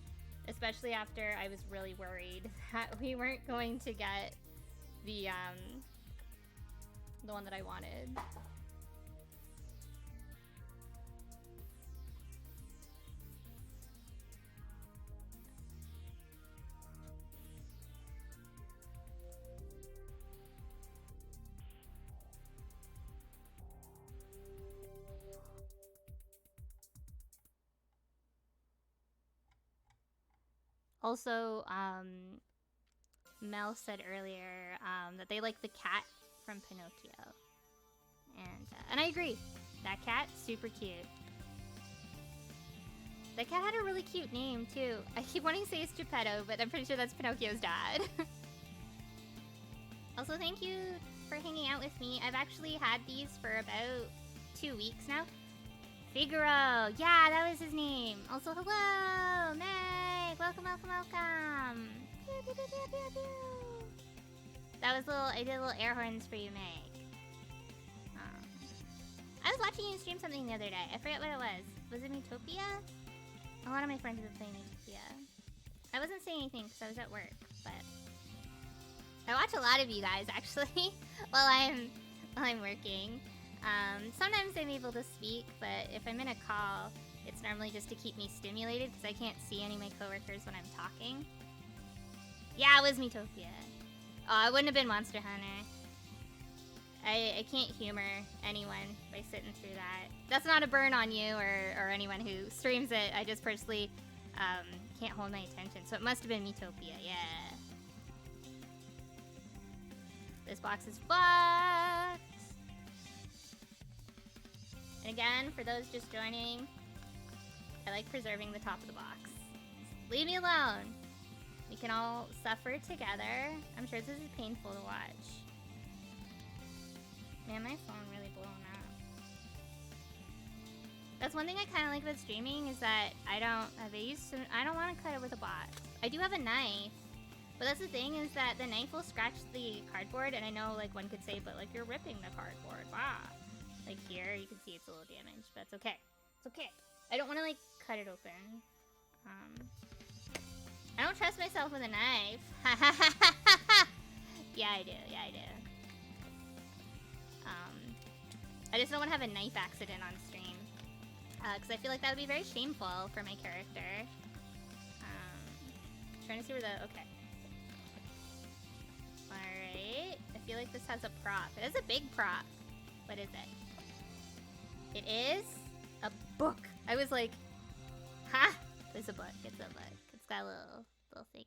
Speaker 1: Especially after I was really worried that we weren't going to get the one that I wanted. Also, Mel said earlier that they like the cat from Pinocchio. And I agree. That cat, super cute. That cat had a really cute name, too. I keep wanting to say it's Geppetto, but I'm pretty sure that's Pinocchio's dad. Also, thank you for hanging out with me. I've actually had these for about 2 weeks now. Figaro! Yeah, that was his name. Also, hello! Meg! Welcome, welcome, welcome! Pew, pew, pew, pew, pew, pew. That was I did little air horns for you, Meg. I was watching you stream something the other day. I forget what it was. Was it Metopia? A lot of my friends have been playing Metopia. I wasn't saying anything because I was at work, but I watch a lot of you guys actually while I'm working. Sometimes I'm able to speak, but if I'm in a call, it's normally just to keep me stimulated because I can't see any of my coworkers when I'm talking. Yeah, it was Miitopia. Oh, it wouldn't have been Monster Hunter. I can't humor anyone by sitting through that. That's not a burn on you or anyone who streams it. I just personally can't hold my attention. So it must have been Miitopia, yeah. This box is fucked. And again, for those just joining, I like preserving the top of the box. Leave me alone. We can all suffer together. I'm sure this is painful to watch. Man, my phone really blown up. That's one thing I kind of like about streaming is that I don't want to cut it with a box. I do have a knife, but that's the thing is that the knife will scratch the cardboard, and I know like one could say, but like you're ripping the cardboard. Wow. Like here, you can see it's a little damaged, but it's okay. It's okay. I don't want to like cut it open. I don't trust myself with a knife. Yeah, I do. Yeah, I do. I just don't want to have a knife accident on stream. Because I feel like that would be very shameful for my character. Trying to see where the... Okay. Alright. I feel like this has a prop. It has a big prop. What is it? It is a book. I was like, ha! It's a book. It's a book. It's got a little thing.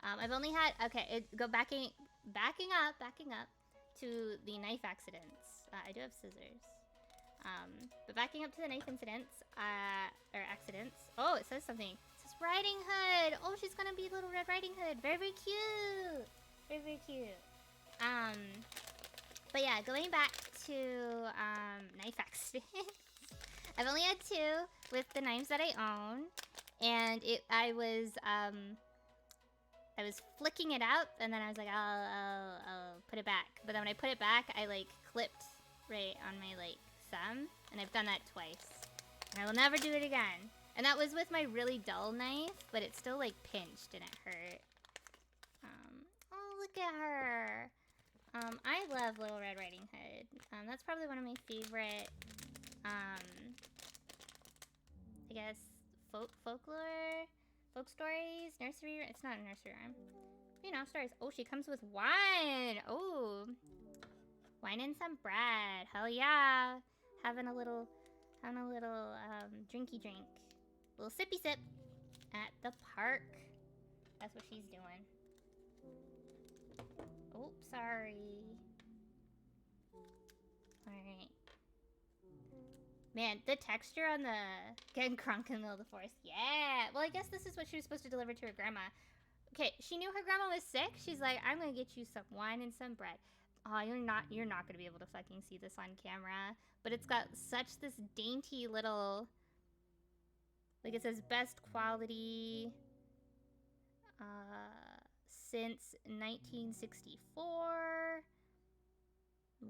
Speaker 1: I've only had... Okay, backing up to the knife accidents. I do have scissors. But backing up to the knife incidents, or accidents. Oh, it says something. It says Riding Hood. Oh, she's gonna be Little Red Riding Hood. Very, very cute. Very, very cute. But yeah, going back to, knife accidents. I've only had 2 with the knives that I own. And I was flicking it up, and then I was like, I'll put it back. But then when I put it back, I like clipped right on my like thumb, and I've done that twice. And I will never do it again. And that was with my really dull knife, but it still like pinched and it hurt. Oh, look at her. I love Little Red Riding Hood. That's probably one of my favorite, I guess, folklore. Folk stories, nursery, it's not a nursery rhyme. You know, stories. Oh, she comes with wine. Oh, wine and some bread. Hell yeah. Having a little drinky drink. Little sippy sip at the park. That's what she's doing. Oh, sorry. Alright. Man, the texture on the getting crunk in the middle of the forest. Yeah. Well, I guess this is what she was supposed to deliver to her grandma. Okay, she knew her grandma was sick. She's like, I'm gonna get you some wine and some bread. Oh, you're not gonna be able to fucking see this on camera. But it's got such this dainty little, like it says best quality since 1964.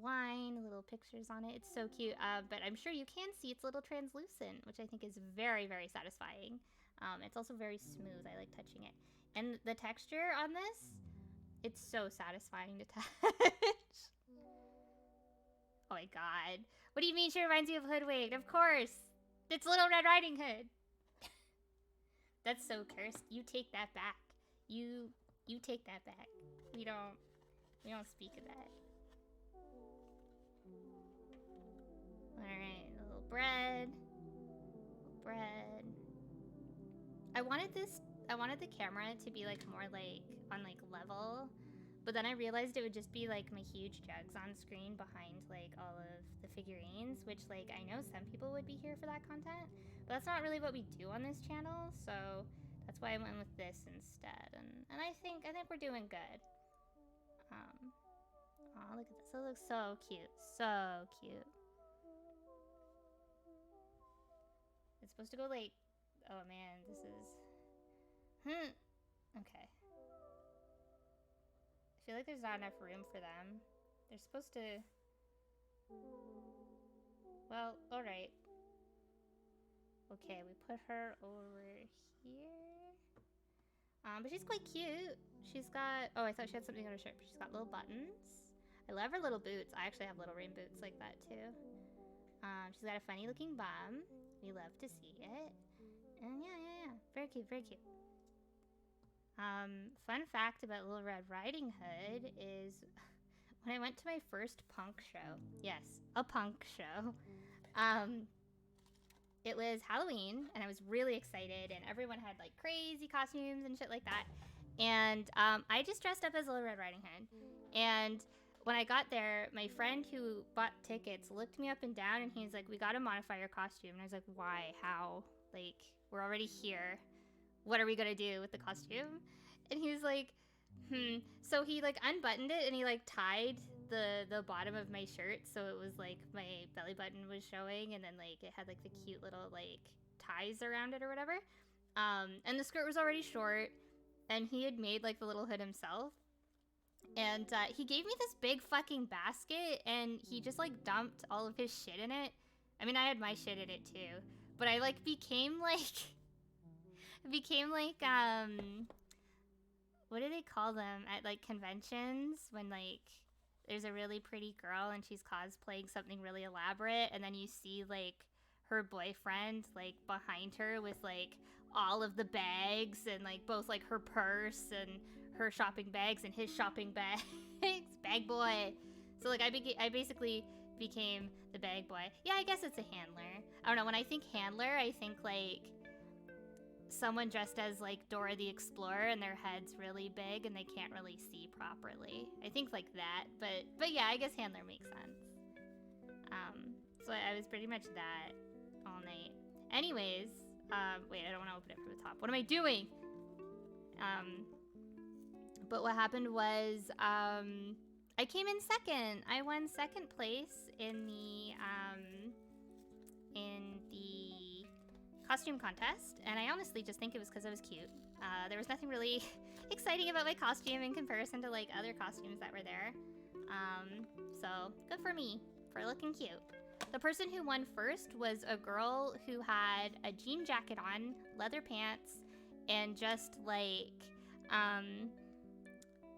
Speaker 1: Wine, little pictures on it. It's so cute. But I'm sure you can see it's a little translucent, which I think is very, very satisfying. It's also very smooth. I like touching it. And the texture on this, it's so satisfying to touch. Oh my god. What do you mean she reminds you of Hoodwink? Of course. It's Little Red Riding Hood. That's so cursed. You take that back. You take that back. We don't speak of that. Alright, a little bread. Bread. I wanted the camera to be like more like on like level, but then I realized it would just be like my huge jugs on screen behind like all of the figurines, which like I know some people would be here for that content, but that's not really what we do on this channel, so that's why I went with this instead. And I think we're doing good. Oh, look at this. It looks so cute. So cute. It's supposed to go like, oh man, this is, okay. I feel like there's not enough room for them. They're supposed to, well, alright. Okay, we put her over here. But she's quite cute. She's got, oh, I thought she had something on her shirt, but she's got little buttons. I love her little boots. I actually have little rain boots like that too. She's got a funny looking bum. We love to see it. And yeah. Very cute, very cute. Fun fact about Little Red Riding Hood is when I went to my first punk show, yes, a punk show, it was Halloween, and I was really excited, and everyone had, like, crazy costumes and shit like that, and, I just dressed up as Little Red Riding Hood, and when I got there, my friend who bought tickets looked me up and down, and he's like, we gotta modify your costume, and I was like, why? How? Like, we're already here. What are we gonna do with the costume? And he was like, so he, like, unbuttoned it, and he, like, tied the bottom of my shirt, so it was like my belly button was showing, and then like it had like the cute little like ties around it or whatever, and the skirt was already short, and he had made like the little hood himself, and he gave me this big fucking basket, and he just like dumped all of his shit in it. I mean, I had my shit in it too, but I like became like what do they call them at like conventions when like there's a really pretty girl and she's cosplaying something really elaborate, and then you see like her boyfriend like behind her with like all of the bags, and like both like her purse and her shopping bags and his shopping bags. Bag boy. So like I basically became the bag boy. Yeah, I guess it's a handler. I don't know, when I think handler, I think like someone dressed as like Dora the Explorer, and their head's really big and they can't really see properly. I think like that, but yeah, I guess handler makes sense. So I was pretty much that all night. Anyways, wait, I don't want to open it from the top. What am I doing? But what happened was, I came in second. I won second place in the costume contest, and I honestly just think it was because I was cute. There was nothing really exciting about my costume in comparison to like other costumes that were there. So good for me for looking cute. The person who won first was a girl who had a jean jacket on, leather pants, and just like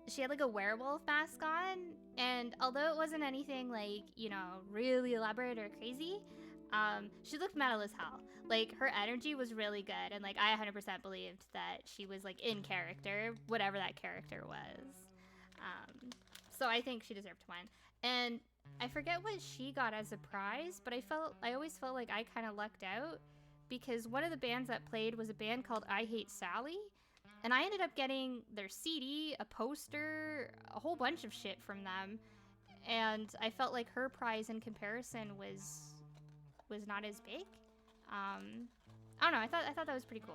Speaker 1: she had like a werewolf mask on, and although it wasn't anything like, you know, really elaborate or crazy, she looked metal as hell. Like, her energy was really good, and like I 100% believed that she was like in character, whatever that character was. So I think she deserved to win. And I forget what she got as a prize, but I always felt like I kind of lucked out, because one of the bands that played was a band called I Hate Sally, and I ended up getting their CD, a poster, a whole bunch of shit from them, and I felt like her prize in comparison was not as big. I don't know. I thought that was pretty cool.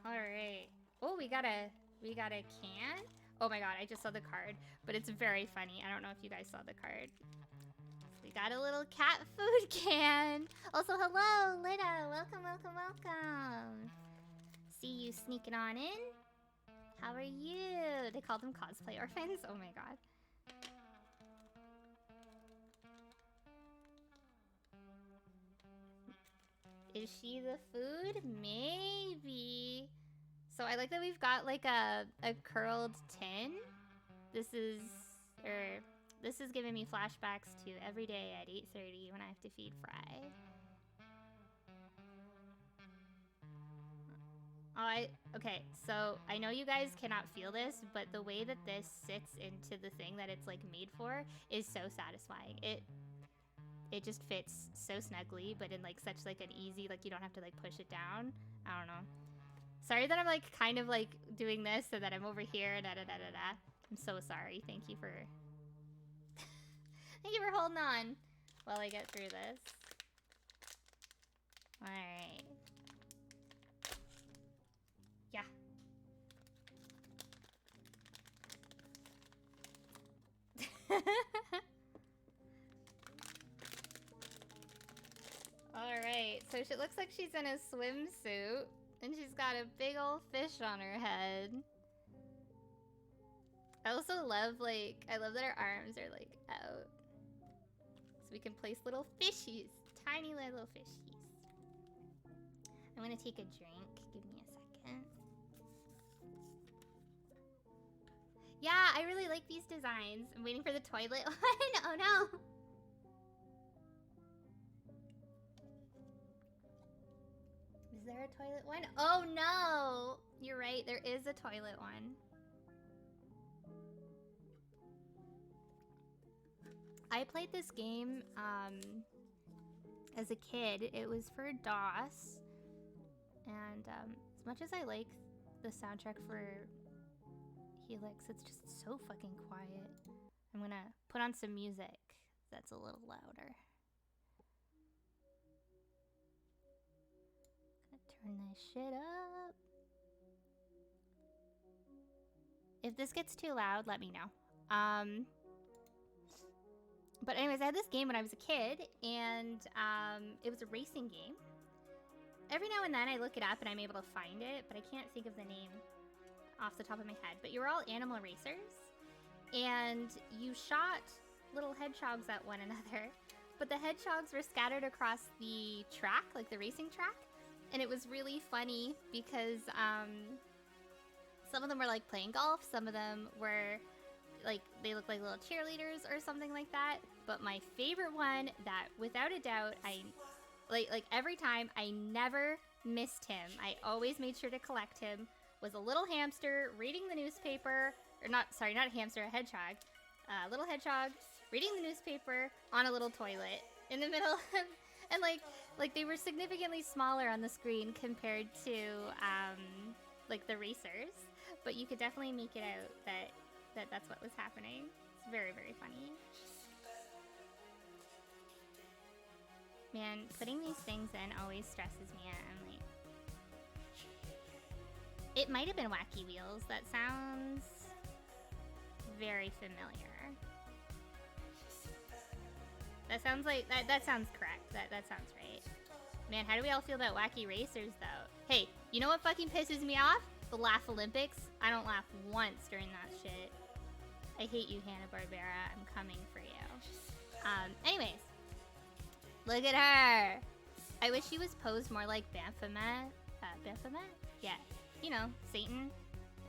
Speaker 1: All right. Oh, we got a can. Oh my god, I just saw the card, but it's very funny. I don't know if you guys saw the card. We got a little cat food can. Also, hello, Lida. Welcome. See you sneaking on in. How are you? They call them cosplay orphans. Oh my god. Is she the food? Maybe. So I like that we've got like a curled tin. This is giving me flashbacks to every day at 8:30 when I have to feed Fry. Okay, so I know you guys cannot feel this, but the way that this sits into the thing that it's like made for is so satisfying. It just fits so snugly, but in like such like an easy, like you don't have to like push it down. I don't know. Sorry that I'm like kind of like doing this so that I'm over here. I'm so sorry. Thank you for holding on while I get through this. All right. Yeah. Alright, so she looks like she's in a swimsuit, and she's got a big old fish on her head. I also love, like, I love that her arms are, like, out. So we can place little fishies, tiny little fishies. I'm gonna take a drink. Give me a second. Yeah, I really like these designs. I'm waiting for the toilet one. Oh no! there a toilet one? Oh no! You're right, there is a toilet one. I played this game as a kid. It was for DOS. And as much as I like the soundtrack for Helix, it's just so fucking quiet. I'm gonna put on some music that's a little louder. Gonna turn this shit up. If this gets too loud, let me know. But anyways, I had this game when I was a kid, and it was a racing game. Every now and then I look it up and I'm able to find it, but I can't think of the name off the top of my head. But you were all animal racers, and you shot little hedgehogs at one another, but the hedgehogs were scattered across the track, like the racing track, and it was really funny because some of them were like playing golf, some of them were like, they looked like little cheerleaders or something like that. But my favorite one that, without a doubt, I like every time, I never missed him. I always made sure to collect him, was a little hamster reading the newspaper, or not a hamster, a hedgehog. Little hedgehog reading the newspaper on a little toilet in the middle. And like they were significantly smaller on the screen compared to like the racers, but you could definitely make it out that that's what was happening. It's very, very funny. Man, putting these things in always stresses me out. I'm like, it might have been Wacky Wheels. That sounds very familiar. That sounds like, that sounds correct. That sounds right. Man, how do we all feel about Wacky Racers, though? Hey, you know what fucking pisses me off? The Laugh Olympics. I don't laugh once during that shit. I hate you, Hanna-Barbera. I'm coming for you. Anyways. Look at her. I wish she was posed more like Baphomet. Baphomet? Yeah. You know, Satan.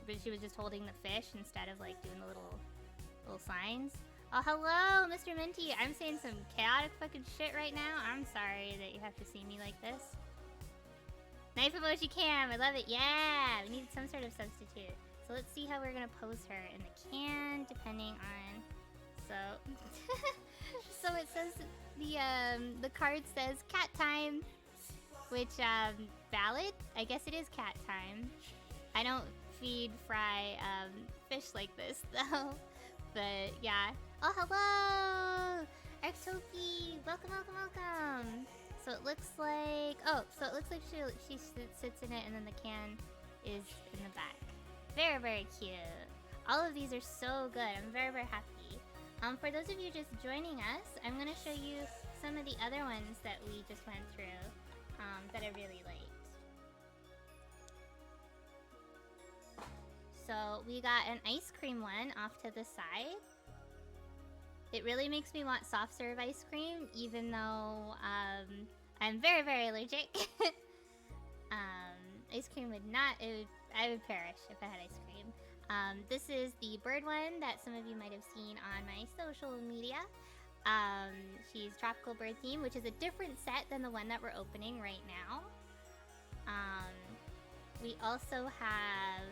Speaker 1: But she was just holding the fish instead of like doing the little signs. Oh, hello, Mr. Minty. I'm saying some chaotic fucking shit right now. I'm sorry that you have to see me like this. Knife emoji cam. I love it. Yeah. We need some sort of substitute. So let's see how we're going to pose her in the can, depending on... So... so it says... The card says cat time. Which, valid? I guess it is cat time. I don't feed fry, fish like this, though. But, yeah. Oh, hello! Extopi! Welcome, welcome, welcome! So it looks like... Oh, so it looks like she sits in it and then the can is in the back. Very, very cute. All of these are so good. I'm very, very happy. For those of you just joining us, I'm going to show you some of the other ones that we just went through that I really liked. So we got an ice cream one off to the side. It really makes me want soft serve ice cream, even though I'm very, very allergic. Ice cream would not, I would perish if I had ice cream. This is the bird one that some of you might have seen on my social media. She's tropical bird theme, which is a different set than the one that we're opening right now. We also have,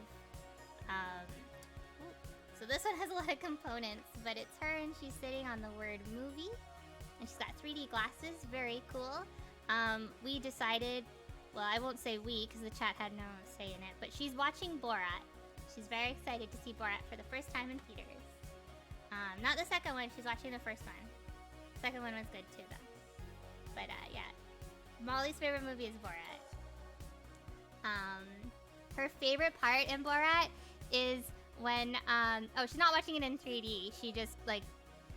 Speaker 1: so this one has a lot of components, but it's her and she's sitting on the word movie. And she's got 3D glasses, very cool. We decided, well, I won't say we because the chat had no say in it, but she's watching Borat. She's very excited to see Borat for the first time in theaters. Not the second one, she's watching the first one. The second one was good too, though. But, yeah. Molly's favorite movie is Borat. Her favorite part in Borat is when, oh, she's not watching it in 3D. She just, like,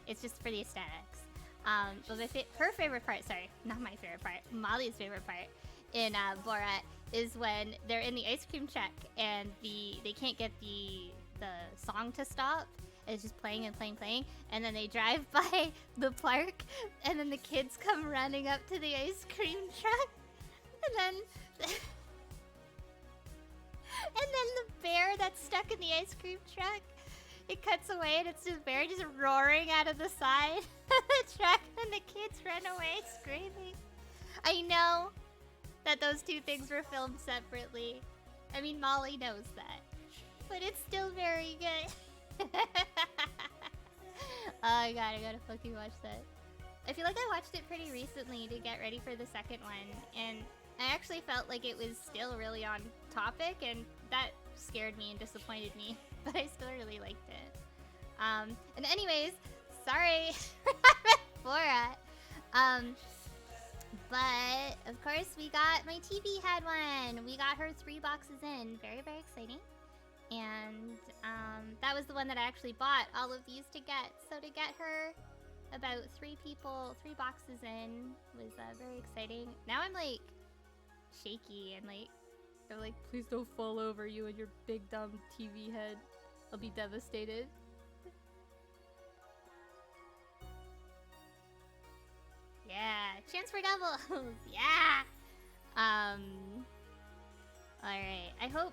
Speaker 1: it's just for the aesthetics. But her favorite part, sorry, not my favorite part, Molly's favorite part in Borat is when they're in the ice cream truck and they can't get the song to stop. It's just playing and playing, playing, and then they drive by the park, and then the kids come running up to the ice cream truck, and then the bear that's stuck in the ice cream truck, it cuts away, and it's just bear just roaring out of the side of the truck, and the kids run away screaming. I know, that those two things were filmed separately. I mean, Molly knows that. But it's still very good. Oh my god, I gotta fucking watch that. I feel like I watched it pretty recently to get ready for the second one, and I actually felt like it was still really on topic, and that scared me and disappointed me, but I still really liked it. And anyways, sorry Borat. But of course we got, my TV had one. We got her 3 boxes in. Very, very exciting. And that was the one that I actually bought all of these to get. So to get her about 3 boxes in was very exciting. Now I'm like shaky and like, I'm like, please don't fall over, you and your big dumb TV head. I'll be devastated. Yeah, chance for doubles. Yeah. All right. I hope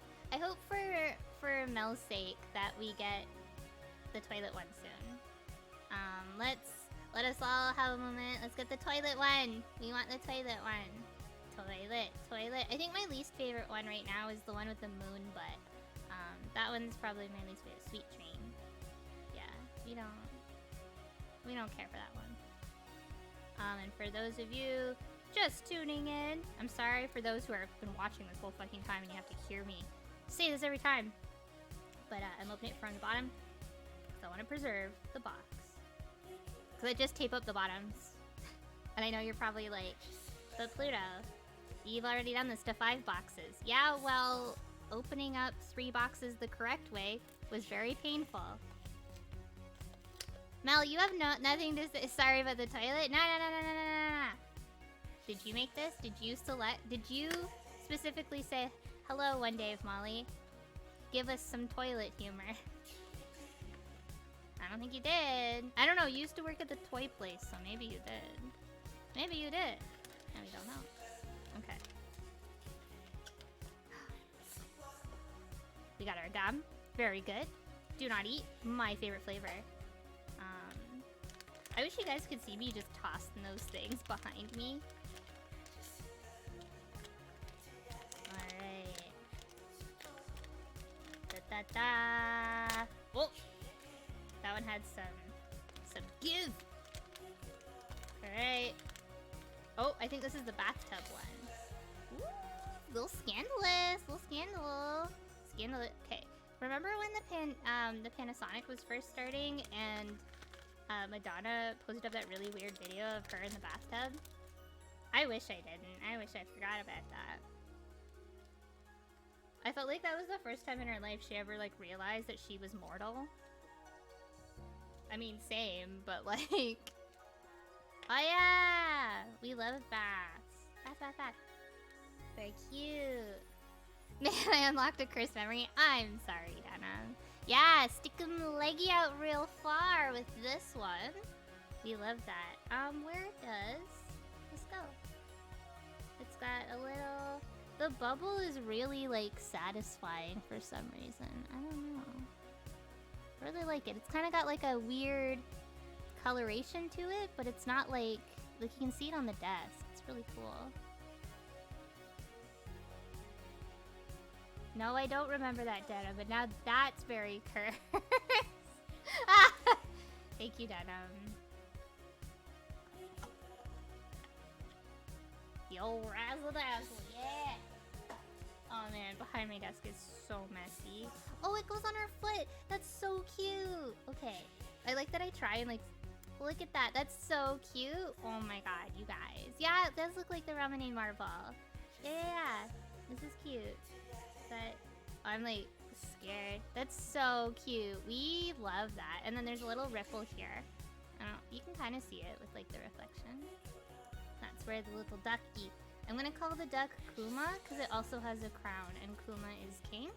Speaker 1: for Mel's sake that we get the toilet one soon. Let us all have a moment. Let's get the toilet one. We want the toilet one. Toilet. I think my least favorite one right now is the one with the moon butt. That one's probably my least favorite. Sweet Dream. Yeah, we don't care for that one. And for those of you just tuning in, I'm sorry for those who have been watching this whole fucking time and you have to hear me say this every time. But I'm opening it from the bottom because I want to preserve the box. Because I just tape up the bottoms. And I know you're probably like, but Pluto, you've already done this to 5 boxes. Yeah, well, opening up 3 boxes the correct way was very painful. Mel, you have nothing to say. Sorry about the toilet. No. Did you make this? Did you specifically say, hello one day of Molly? Give us some toilet humor. I don't think you did. I don't know, you used to work at the toy place, so maybe you did. Maybe you did. No, we don't know. Okay. We got our gum. Very good. Do not eat. My favorite flavor. I wish you guys could see me just tossing those things behind me. Alright. Da. Oh! That one had some give! Alright. Oh, I think this is the bathtub one. Ooh, little scandalous! Scandalous. Okay. Remember when the Panasonic was first starting and Madonna posted up that really weird video of her in the bathtub? I wish I didn't. I wish I forgot about that. I felt like that was the first time in her life she ever like realized that she was mortal. I mean, same, but like... Oh yeah! We love baths. Bath. Very cute. Man, I unlocked a cursed memory. I'm sorry, Dana. Yeah, sticking the leggy out real far with this one. We love that. Where it does. Let's go. It's got a little... The bubble is really, like, satisfying for some reason. I don't know. I really like it. It's kind of got, like, a weird coloration to it, but it's not, like... Like, you can see it on the desk. It's really cool. No, I don't remember that, Denim, but now that's very cursed. Thank you, Denim. Yo, razzle dazzle, yeah! Oh man, behind my desk is so messy. Oh, it goes on her foot! That's so cute! Okay, I like that I try and like, look at that, that's so cute! Oh my god, you guys. Yeah, it does look like the Ramen marble. Yeah, this is cute. But I'm like scared. That's so cute. We love that. And then there's a little ripple here. You can kind of see it with like the reflection. That's where the little ducky. I'm gonna call the duck Kuma because it also has a crown and Kuma is king.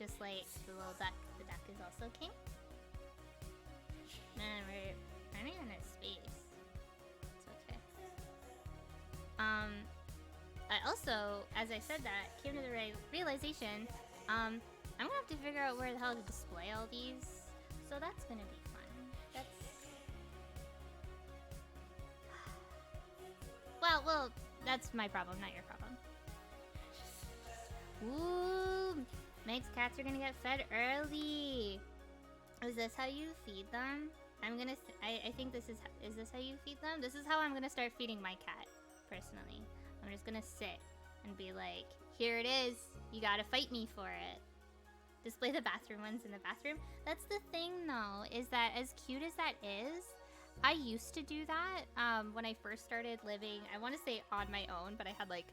Speaker 1: Just like the little duck. The duck is also king. Man, we're running out of space. It's okay. I also, as I said that, came to the realization, I'm gonna have to figure out where the hell to display all these. So that's gonna be fun. Well, that's my problem, not your problem. Ooh, Meg's cats are gonna get fed early. Is this how you feed them? I think this is this how you feed them? This is how I'm gonna start feeding my cat, personally. I'm just gonna sit and be like, here it is. You gotta fight me for it. Display the bathroom ones in the bathroom. That's the thing, though, is that as cute as that is, I used to do that when I first started living, I want to say on my own, but I had like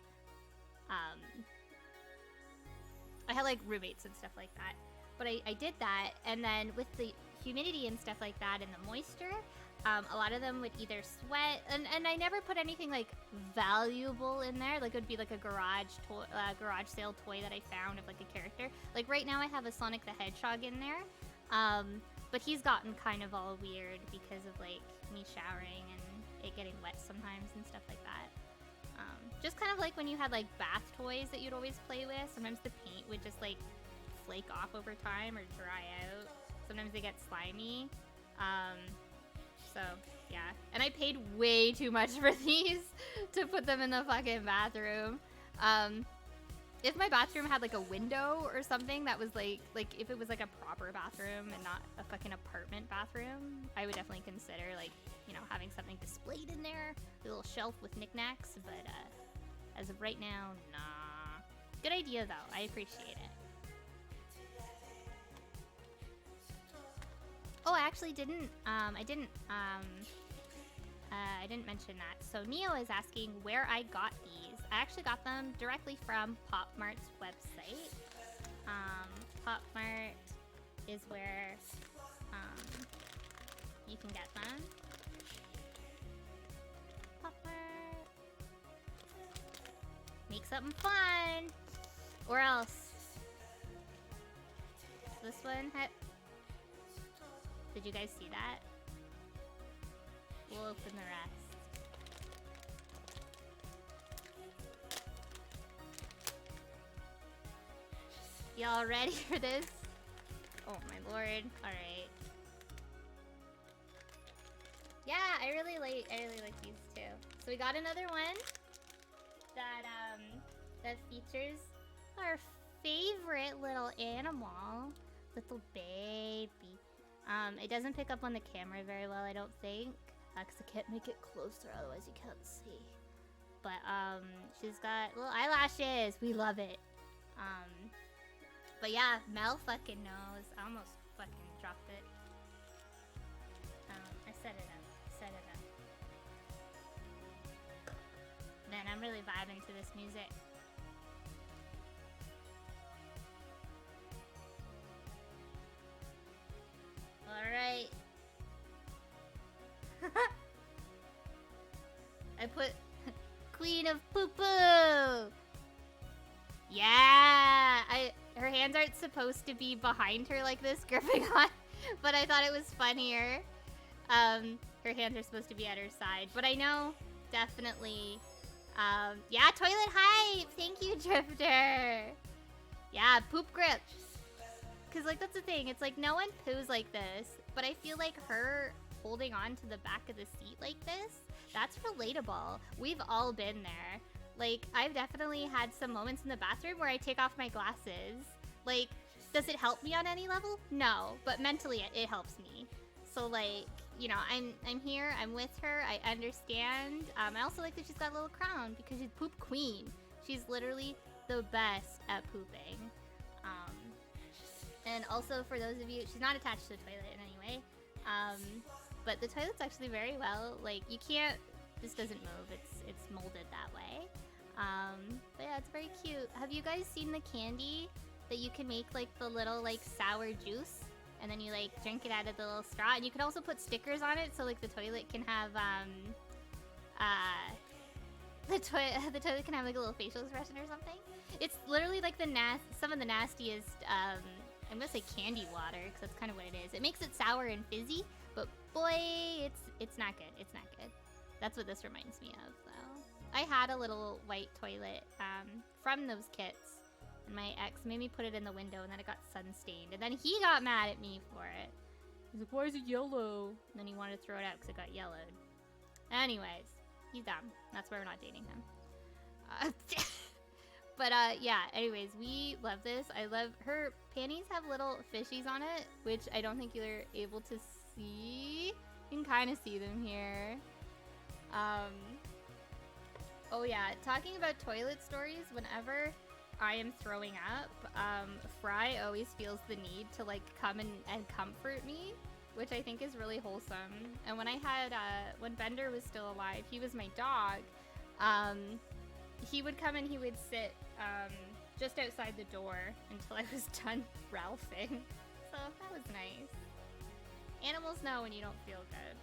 Speaker 1: roommates and stuff like that. But I did that, and then with the humidity and stuff like that and the moisture, a lot of them would either sweat, and I never put anything like valuable in there. Like it would be like a garage sale toy that I found of like a character. Like right now I have a Sonic the Hedgehog in there, but he's gotten kind of all weird because of like me showering and it getting wet sometimes and stuff like that. Just kind of like when you had like bath toys that you'd always play with. Sometimes the paint would just like flake off over time or dry out. Sometimes they get slimy. So, yeah. And I paid way too much for these to put them in the fucking bathroom. If my bathroom had like a window or something that was like if it was like a proper bathroom and not a fucking apartment bathroom, I would definitely consider like, you know, having something displayed in there, a little shelf with knickknacks, but as of right now, nah. Good idea though, I appreciate it. Oh, I actually didn't, I didn't mention that. So Neo is asking where I got these. I actually got them directly from Pop Mart's website. Pop Mart is where you can get them. Pop Mart. Make something fun. Or else. This one had... Did you guys see that? We'll open the rest. Y'all ready for this? Oh my lord. Alright. Yeah, I really like these too. So we got another one that features our favorite little animal. Little baby. It doesn't pick up on the camera very well, I don't think. Because I can't make it closer, otherwise you can't see. But, she's got little eyelashes. We love it. But yeah, Mel fucking knows. I almost fucking dropped it. I set it up. Man, I'm really vibing to this music. Alright. I put Queen of Poo Poo. Yeah, her hands aren't supposed to be behind her like this, gripping on, but I thought it was funnier. Her hands are supposed to be at her side, but I know definitely. Yeah, toilet hype. Thank you, Drifter. Yeah, poop grip. Cause like that's the thing. It's like no one poos like this, but I feel like her holding on to the back of the seat like this, that's relatable. We've all been there. Like, I've definitely had some moments in the bathroom where I take off my glasses. Like, does it help me on any level? No, but mentally it helps me. So like, you know, I'm here, I'm with her, I understand. I also like that she's got a little crown because she's poop queen. She's literally the best at pooping. And also for those of you, she's not attached to the toilet in any way. But the toilet's actually very well, like you can't, this doesn't move, it's molded that way. But yeah, it's very cute. Have you guys seen the candy that you can make like the little like sour juice? And then you like drink it out of the little straw, and you can also put stickers on it so like the toilet can have the toilet can have like a little facial expression or something. It's literally like some of the nastiest I'm gonna say candy water because that's kind of what it is. It makes it sour and fizzy, but boy, it's not good. It's not good. That's what this reminds me of though. I had a little white toilet from those kits. And my ex made me put it in the window, and then it got sun-stained. And then he got mad at me for it. He's like, why is it yellow? And then he wanted to throw it out because it got yellowed. Anyways, he's dumb. That's why we're not dating him. But yeah, anyways, we love this. I love her panties have little fishies on it, which I don't think you're able to see. You can kind of see them here. Oh yeah, talking about toilet stories, whenever I am throwing up, Fry always feels the need to like come and comfort me, which I think is really wholesome. And when I had, when Bender was still alive, he was my dog. He would come and he would sit just outside the door until I was done Ralphing. So that was nice. Animals know when you don't feel good.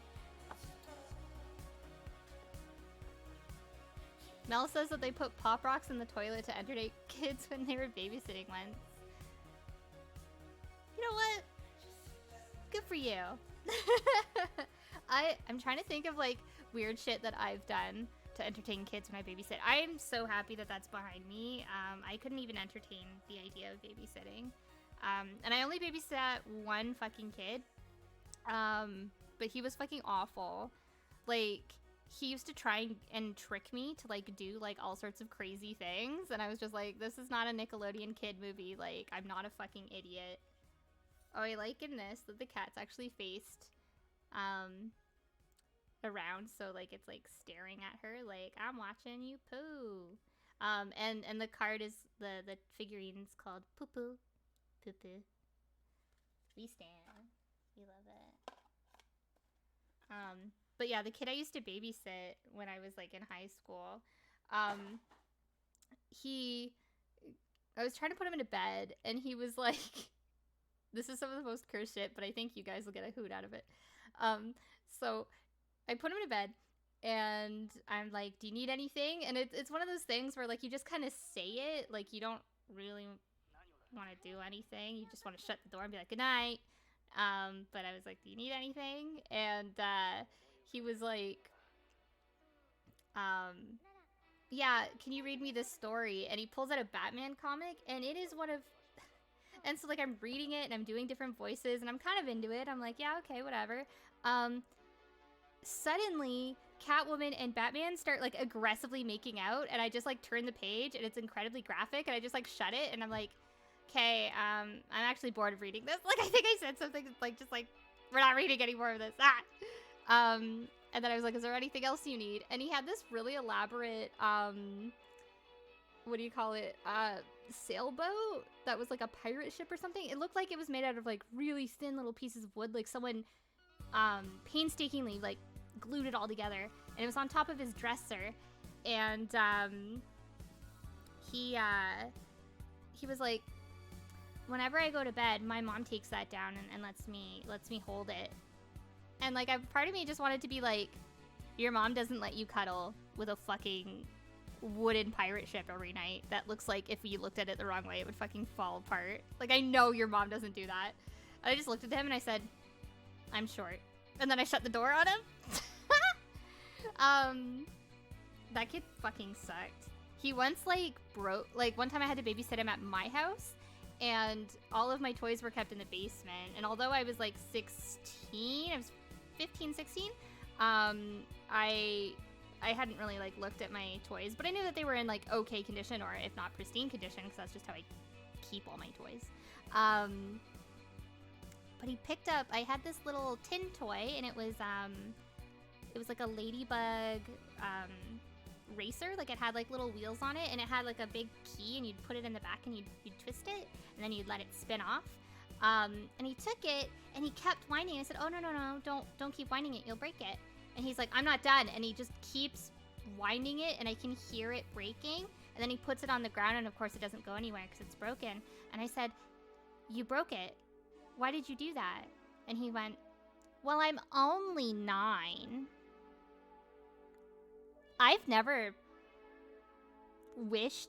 Speaker 1: Mel says that they put Pop Rocks in the toilet to entertain kids when they were babysitting once. You know what? Good for you. I'm trying to think of like weird shit that I've done to entertain kids when I babysit. I am so happy that that's behind me. I couldn't even entertain the idea of babysitting. And I only babysat one fucking kid. But he was fucking awful. Like, he used to try and trick me to like do like all sorts of crazy things. And I was just like, this is not a Nickelodeon kid movie. Like, I'm not a fucking idiot. Oh, I like in this that the cat's actually faced around, so like it's like staring at her like I'm watching you poo. And the card is the figurine's called Poo Poo. Poo Poo. We stand. We love it. But yeah, the kid I used to babysit when I was like in high school, I was trying to put him into bed and he was like this is some of the most cursed shit, but I think you guys will get a hoot out of it. So I put him to bed and I'm like, do you need anything? And it's one of those things where like you just kind of say it, like you don't really want to do anything. You just want to shut the door and be like, good night. But I was like, do you need anything? And he was like, yeah, can you read me this story? And he pulls out a Batman comic and it is one of... And so, like, I'm reading it, and I'm doing different voices, and I'm kind of into it. I'm like, yeah, okay, whatever. Suddenly, Catwoman and Batman start, like, aggressively making out, and I just, like, turn the page, and it's incredibly graphic, and I just, like, shut it, and I'm like, okay, I'm actually bored of reading this. Like, I think I said something, like, just, like, we're not reading any more of this. And then I was like, is there anything else you need? And he had this really elaborate, what do you call it? Sailboat that was like a pirate ship or something. It looked like it was made out of like really thin little pieces of wood, like someone painstakingly like glued it all together, and it was on top of his dresser. And he was like, whenever I go to bed, my mom takes that down and lets me hold it. And like, part of me just wanted to be like, your mom doesn't let you cuddle with a fucking wooden pirate ship every night that looks like if you looked at it the wrong way it would fucking fall apart. Like, I know your mom doesn't do that. I just looked at him and I said, I'm short. And then I shut the door on him. That kid fucking sucked. He once like broke, like one time I had to babysit him at my house and all of my toys were kept in the basement. And although I was like 16, I was 15, 16, I hadn't really like looked at my toys, but I knew that they were in like okay condition, or if not pristine condition, because that's just how I keep all my toys. But he picked up, I had this little tin toy, and it was like a ladybug racer. Like, it had like little wheels on it, and it had like a big key, and you'd put it in the back and you'd twist it, and then you'd let it spin off. And he took it and he kept whining. I said, oh, no, don't keep whining it, you'll break it. And he's like, I'm not done. And he just keeps winding it, and I can hear it breaking. And then he puts it on the ground, and of course it doesn't go anywhere because it's broken. And I said, you broke it. Why did you do that? And he went, well, I'm only 9. I've never wished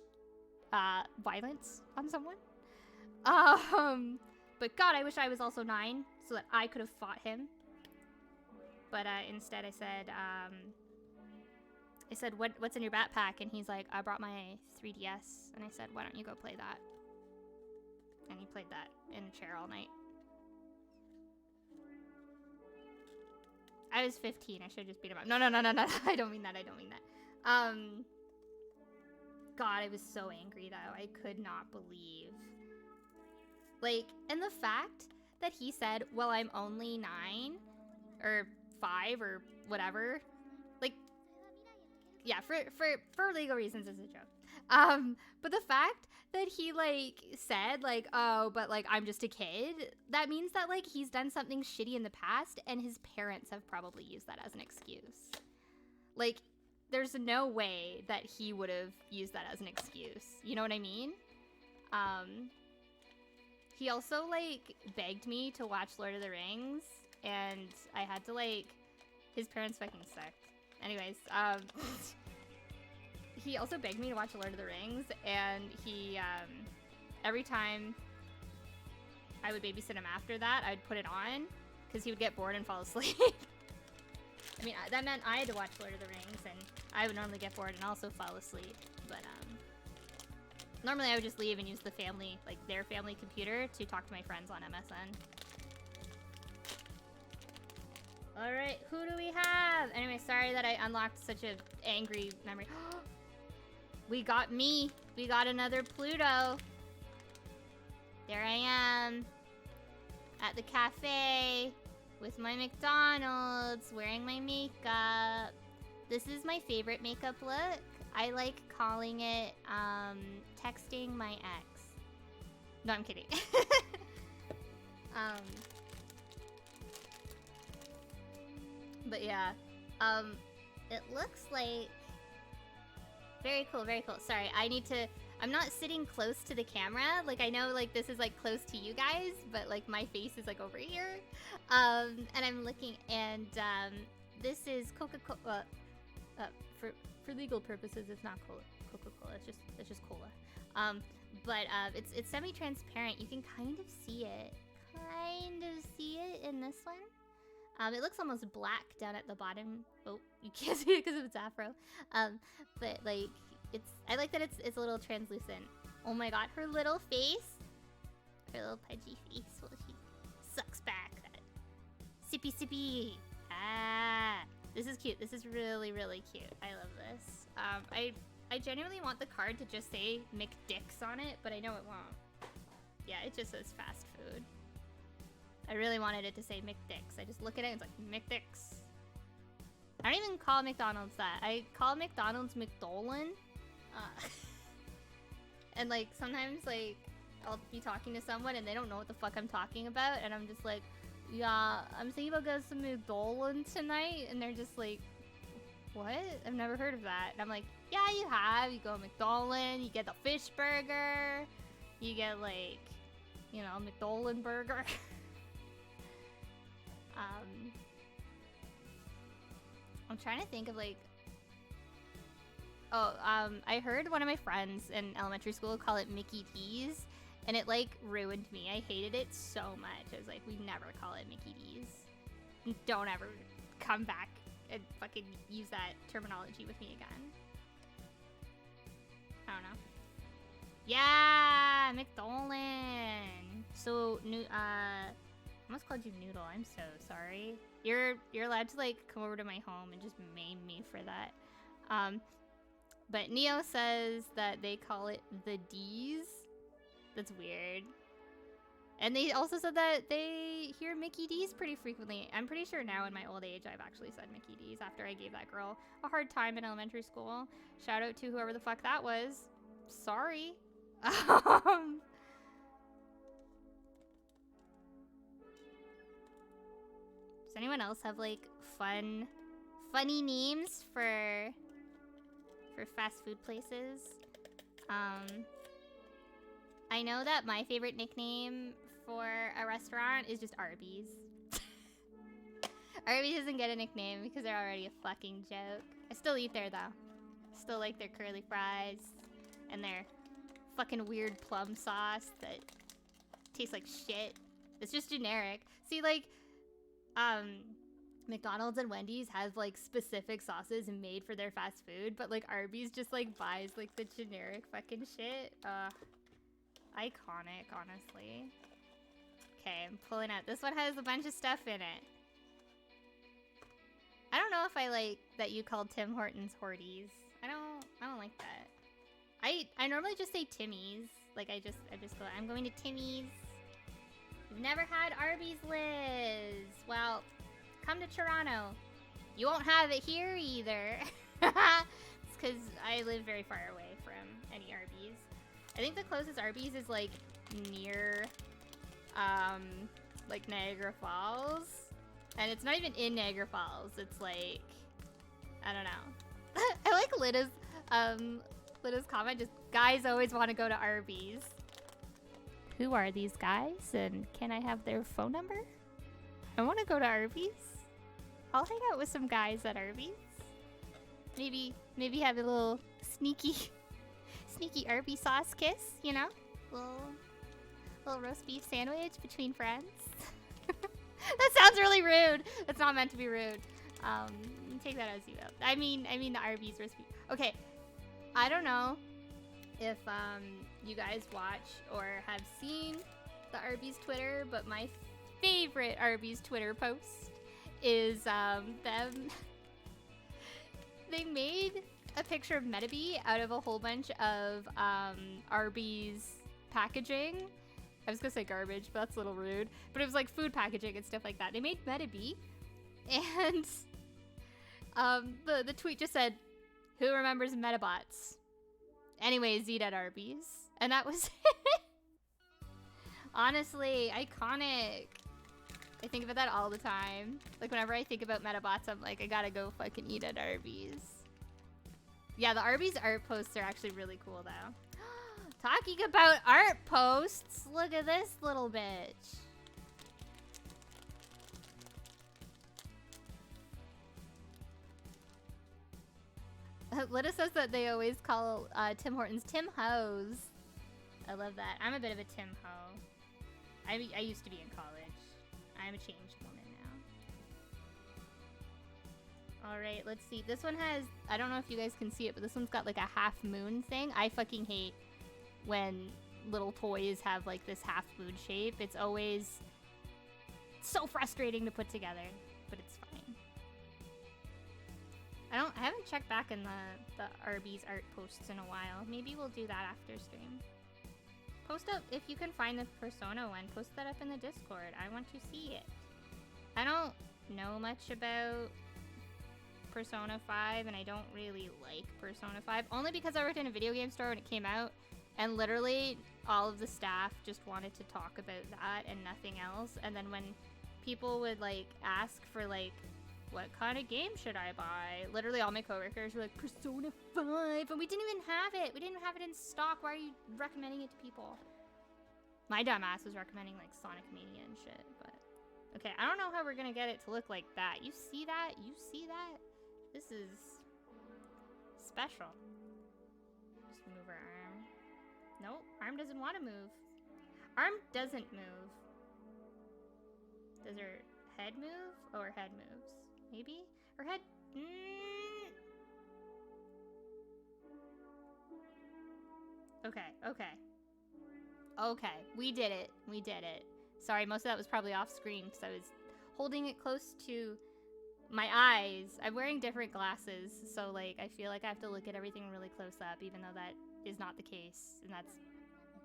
Speaker 1: violence on someone. But God, I wish I was also 9 so that I could have fought him. But instead I said, what's in your backpack? And he's like, I brought my 3DS. And I said, why don't you go play that? And he played that in a chair all night. I was 15. I should have just beat him up. No. I don't mean that. God, I was so angry though. I could not believe. Like, and the fact that he said, well, I'm only 9 or 5 or whatever. Like, yeah, for legal reasons, it's a joke. But the fact that he, like, said, like, oh, but, like, I'm just a kid, that means that, like, he's done something shitty in the past, and his parents have probably used that as an excuse. Like, there's no way that he would have used that as an excuse. You know what I mean? He also, like, begged me to watch Lord of the Rings, and I had to, like, his parents fucking sucked. Anyways, he also begged me to watch Lord of the Rings, and he, every time I would babysit him after that, I'd put it on, because he would get bored and fall asleep. I mean, that meant I had to watch Lord of the Rings, and I would normally get bored and also fall asleep, but, normally I would just leave and use the family, like, their family computer to talk to my friends on MSN. Alright, who do we have? Anyway, sorry that I unlocked such an angry memory. We got me. We got another Pluto. There I am. At the cafe. With my McDonald's. Wearing my makeup. This is my favorite makeup look. I like calling it, texting my ex. No, I'm kidding. But yeah, it looks like, very cool, very cool. Sorry, I'm not sitting close to the camera. Like, I know, like, this is, like, close to you guys, but, like, my face is, like, over here. And I'm looking, and, this is Coca-Cola, for legal purposes, it's not Coca-Cola, it's just cola. But, it's semi-transparent. You can kind of see it in this one. It looks almost black down at the bottom. Oh, you can't see it because of its afro. But like, I like that it's a little translucent. Oh my god, her little face. Her little pudgy face. Well, she sucks back. Sippy sippy. Ah, this is cute. This is really, really cute. I love this. I genuinely want the card to just say McDicks on it, but I know it won't. Yeah, it just says fast food. I really wanted it to say McDicks. I just look at it and it's like, McDicks. I don't even call McDonald's that. I call McDonald's McDolin. And like, sometimes like, I'll be talking to someone and they don't know what the fuck I'm talking about. And I'm just like, yeah, I'm thinking about getting some McDolin tonight. And they're just like, what? I've never heard of that. And I'm like, yeah, you have. You go McDolin, you get the fish burger. You get like, you know, McDolin burger. I'm trying to think of like, I heard one of my friends in elementary school call it Mickey D's, and it like ruined me. I hated it so much. I was like, we never call it Mickey D's. Don't ever come back and fucking use that terminology with me again. I don't know. Yeah, McDolin. So, I almost called you Noodle. I'm so sorry. You're allowed to like come over to my home and just maim me for that. But Neo says that they call it the D's. That's weird. And they also said that they hear Mickey D's pretty frequently. I'm pretty sure now in my old age I've actually said Mickey D's after I gave that girl a hard time in elementary school. Shout out to whoever the fuck that was. Sorry. Does anyone else have like funny names for fast food places? I know that my favorite nickname for a restaurant is just Arby's. Arby's doesn't get a nickname because they're already a fucking joke. I still eat there though. Still like their curly fries and their fucking weird plum sauce that tastes like shit. It's just generic. See, like, McDonald's and Wendy's has like specific sauces made for their fast food, but like Arby's just like buys like the generic fucking shit. Iconic, honestly. Okay, I'm pulling out. This one has a bunch of stuff in it. I don't know if I like that you called Tim Hortons Horties. I don't like that. I normally just say Timmy's. Like I just go, I'm going to Timmy's. You've never had Arby's, Liz. Well, come to Toronto. You won't have it here either. It's because I live very far away from any Arby's. I think the closest Arby's is like near like Niagara Falls. And it's not even in Niagara Falls. It's like, I don't know. I like Lida's comment, just guys always want to go to Arby's. Who are these guys and can I have their phone number? I want to go to Arby's. I'll hang out with some guys at Arby's. Maybe have a little sneaky Arby sauce kiss, you know? Little roast beef sandwich between friends. That sounds really rude. That's not meant to be rude. Take that as you will. I mean the Arby's roast beef. Okay, I don't know if you guys watch or have seen the Arby's Twitter, but my favorite Arby's Twitter post is them. They made a picture of Metabee out of a whole bunch of Arby's packaging. I was gonna say garbage, but that's a little rude. But it was like food packaging and stuff like that. They made Metabee, and the tweet just said, "Who remembers Metabots? Anyways, eat at Arby's." And that was it. Honestly, iconic. I think about that all the time. Like, whenever I think about Metabots, I'm like, I gotta go fucking eat at Arby's. Yeah, the Arby's art posts are actually really cool, though. Talking about art posts, look at this little bitch. Lita says that they always call Tim Hortons Tim Ho's. I love that. I'm a bit of a Tim Ho. I used to be in college. I'm a changed woman now. Alright, let's see. This one has, I don't know if you guys can see it, but this one's got like a half moon thing. I fucking hate when little toys have like this half moon shape. It's always so frustrating to put together, but it's fine. I haven't checked back in the Arby's art posts in a while. Maybe we'll do that after stream. Post up, if you can find the Persona one, post that up in the Discord. I want to see it. I don't know much about Persona 5, and I don't really like Persona 5. Only because I worked in a video game store when it came out, and literally all of the staff just wanted to talk about that and nothing else. And then when people would like ask for like, what kind of game should I buy? Literally all my coworkers were like, Persona 5, and we didn't even have it. We didn't have it in stock. Why are you recommending it to people? My dumb ass was recommending like Sonic Mania and shit, but okay, I don't know how we're gonna get it to look like that. You see that? You see that? This is special. Just move her arm. Nope, arm doesn't want to move. Arm doesn't move. Does her head move? Oh, her head moves. Maybe? Her head... Okay. Okay, we did it. We did it. Sorry, most of that was probably off screen because I was holding it close to my eyes. I'm wearing different glasses, so like I feel like I have to look at everything really close up, even though that is not the case, and that's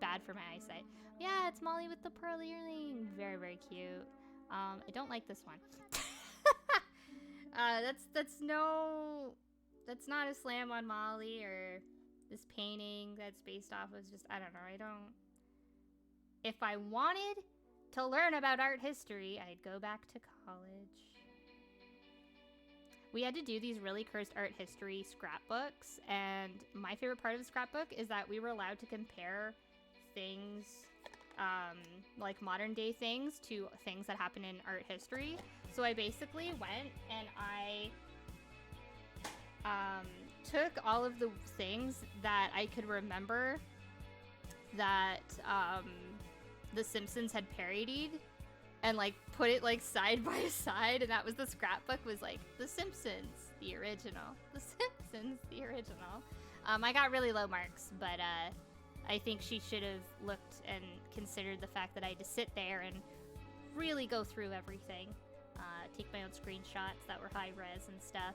Speaker 1: bad for my eyesight. Yeah, it's Molly with the pearl earring. Very, very cute. I don't like this one. That's not a slam on Molly or this painting that's based off of just, I don't know, if I wanted to learn about art history, I'd go back to college. We had to do these really cursed art history scrapbooks, and my favorite part of the scrapbook is that we were allowed to compare things, like modern day things, to things that happen in art history. So I basically went and I took all of the things that I could remember that The Simpsons had parodied and like put it like side by side, and that was the scrapbook, was like The Simpsons, the original. The Simpsons, the original. I got really low marks, but I think she should have looked and considered the fact that I had to sit there and really go through everything. Take my own screenshots that were high res and stuff.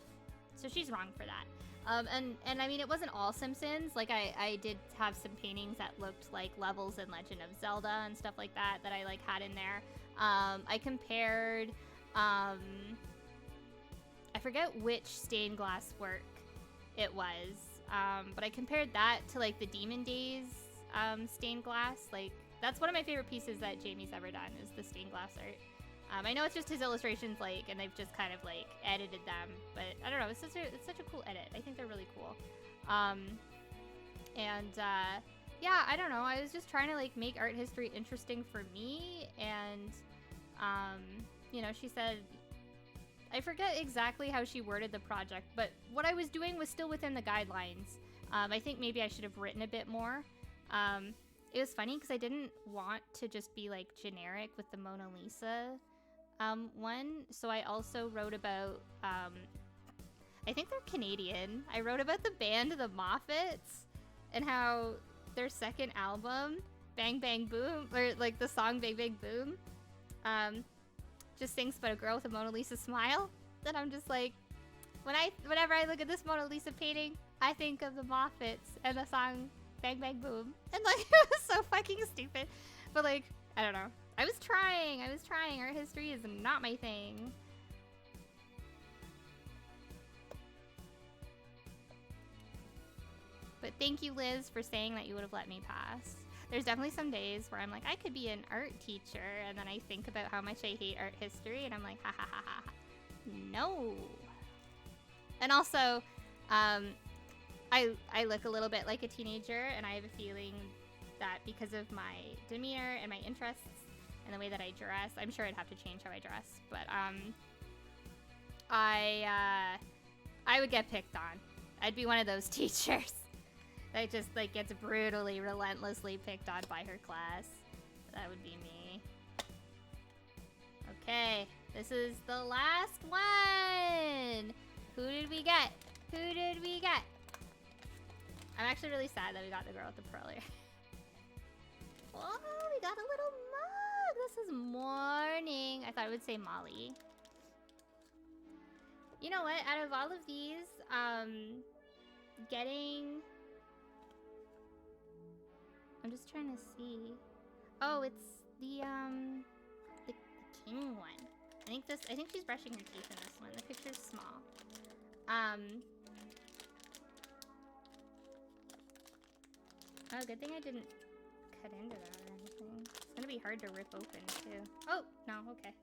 Speaker 1: So she's wrong for that. And I mean, it wasn't all Simpsons. Like, I did have some paintings that looked like levels in Legend of Zelda and stuff like that I, like, had in there. I compared, I forget which stained glass work it was, but I compared that to, like, the Demon Days, stained glass. Like, that's one of my favorite pieces that Jamie's ever done, is the stained glass art. I know it's just his illustrations, like, and they've just kind of, like, edited them, but I don't know, it's such a cool edit. I think they're really cool. Yeah, I don't know, I was just trying to, like, make art history interesting for me, and, you know, she said, I forget exactly how she worded the project, but what I was doing was still within the guidelines. I think maybe I should have written a bit more. It was funny, because I didn't want to just be, like, generic with the Mona Lisa one, so I also wrote about, I think they're Canadian. I wrote about the band The Moffats, and how their second album, Bang Bang Boom, or like the song Bang Bang Boom, just sings about a girl with a Mona Lisa smile. And I'm just like, whenever I look at this Mona Lisa painting, I think of the Moffats and the song Bang Bang Boom. And like, it was so fucking stupid. But like, I don't know. I was trying. Art history is not my thing. But thank you, Liz, for saying that you would have let me pass. There's definitely some days where I'm like, I could be an art teacher, and then I think about how much I hate art history, and I'm like, ha ha ha ha. No. And also, I look a little bit like a teenager, and I have a feeling that because of my demeanor and my interests and the way that I dress, I'm sure I'd have to change how I dress, but I would get picked on. I'd be one of those teachers that just like gets brutally, relentlessly picked on by her class. That would be me. Okay, this is the last one. Who did we get? Who did we get? I'm actually really sad that we got the girl with the pearl ear. Oh, we got a little mug. This is morning. I thought it would say Molly. You know what? Out of all of these, getting... I'm just trying to see. Oh, it's the king one. I think she's brushing her teeth in this one. The picture's small. Oh, good thing I didn't cut into that or anything. It's gonna be hard to rip open, too. Oh, no, okay.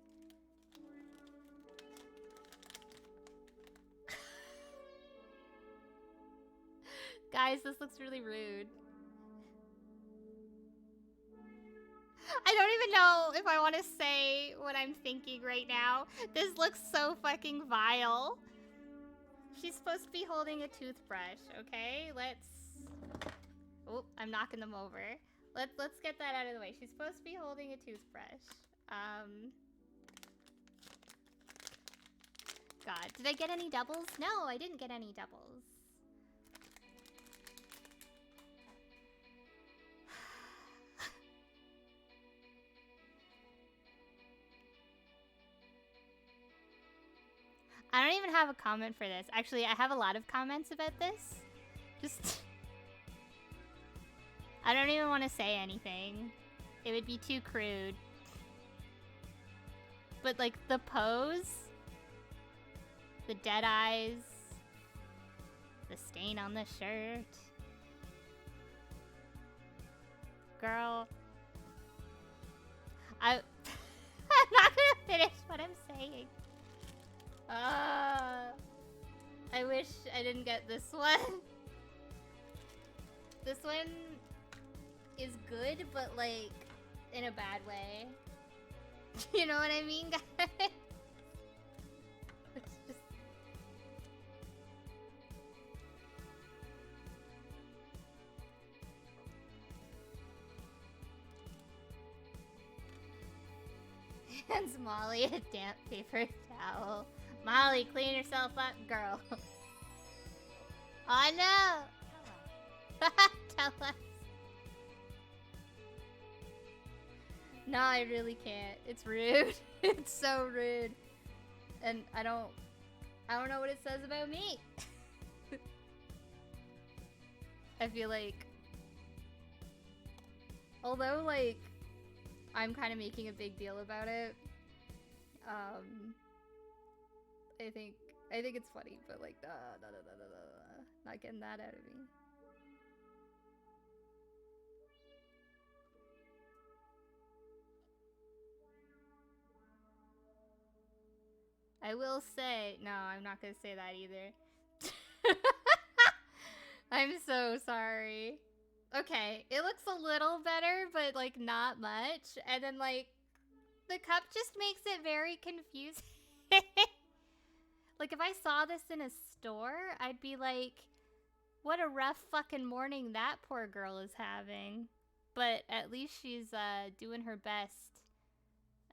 Speaker 1: Guys, this looks really rude. I don't even know if I want to say what I'm thinking right now. This looks so fucking vile. She's supposed to be holding a toothbrush, okay? Let's... Oh, I'm knocking them over. Let's get that out of the way. She's supposed to be holding a toothbrush. God, did I get any doubles? No, I didn't get any doubles. I don't even have a comment for this. Actually, I have a lot of comments about this. Just... I don't even want to say anything. It would be too crude. But, like, the pose... The dead eyes... The stain on the shirt... Girl... I'm not gonna finish what I'm saying. I wish I didn't get this one. This one is good, but like in a bad way. You know what I mean, guys? It's just... Hands Molly a damp paper towel. Molly, clean yourself up, girl. Oh no! Tell us. No, I really can't. It's rude. It's so rude. And I don't I don't know what it says about me. I feel like, although like I'm kind of making a big deal about it, I think it's funny, but like, not getting that out of me. I will say, no, I'm not gonna say that either. I'm so sorry. Okay, it looks a little better, but like not much. And then like, the cup just makes it very confusing. Like if I saw this in a store, I'd be like, what a rough fucking morning that poor girl is having. But at least she's doing her best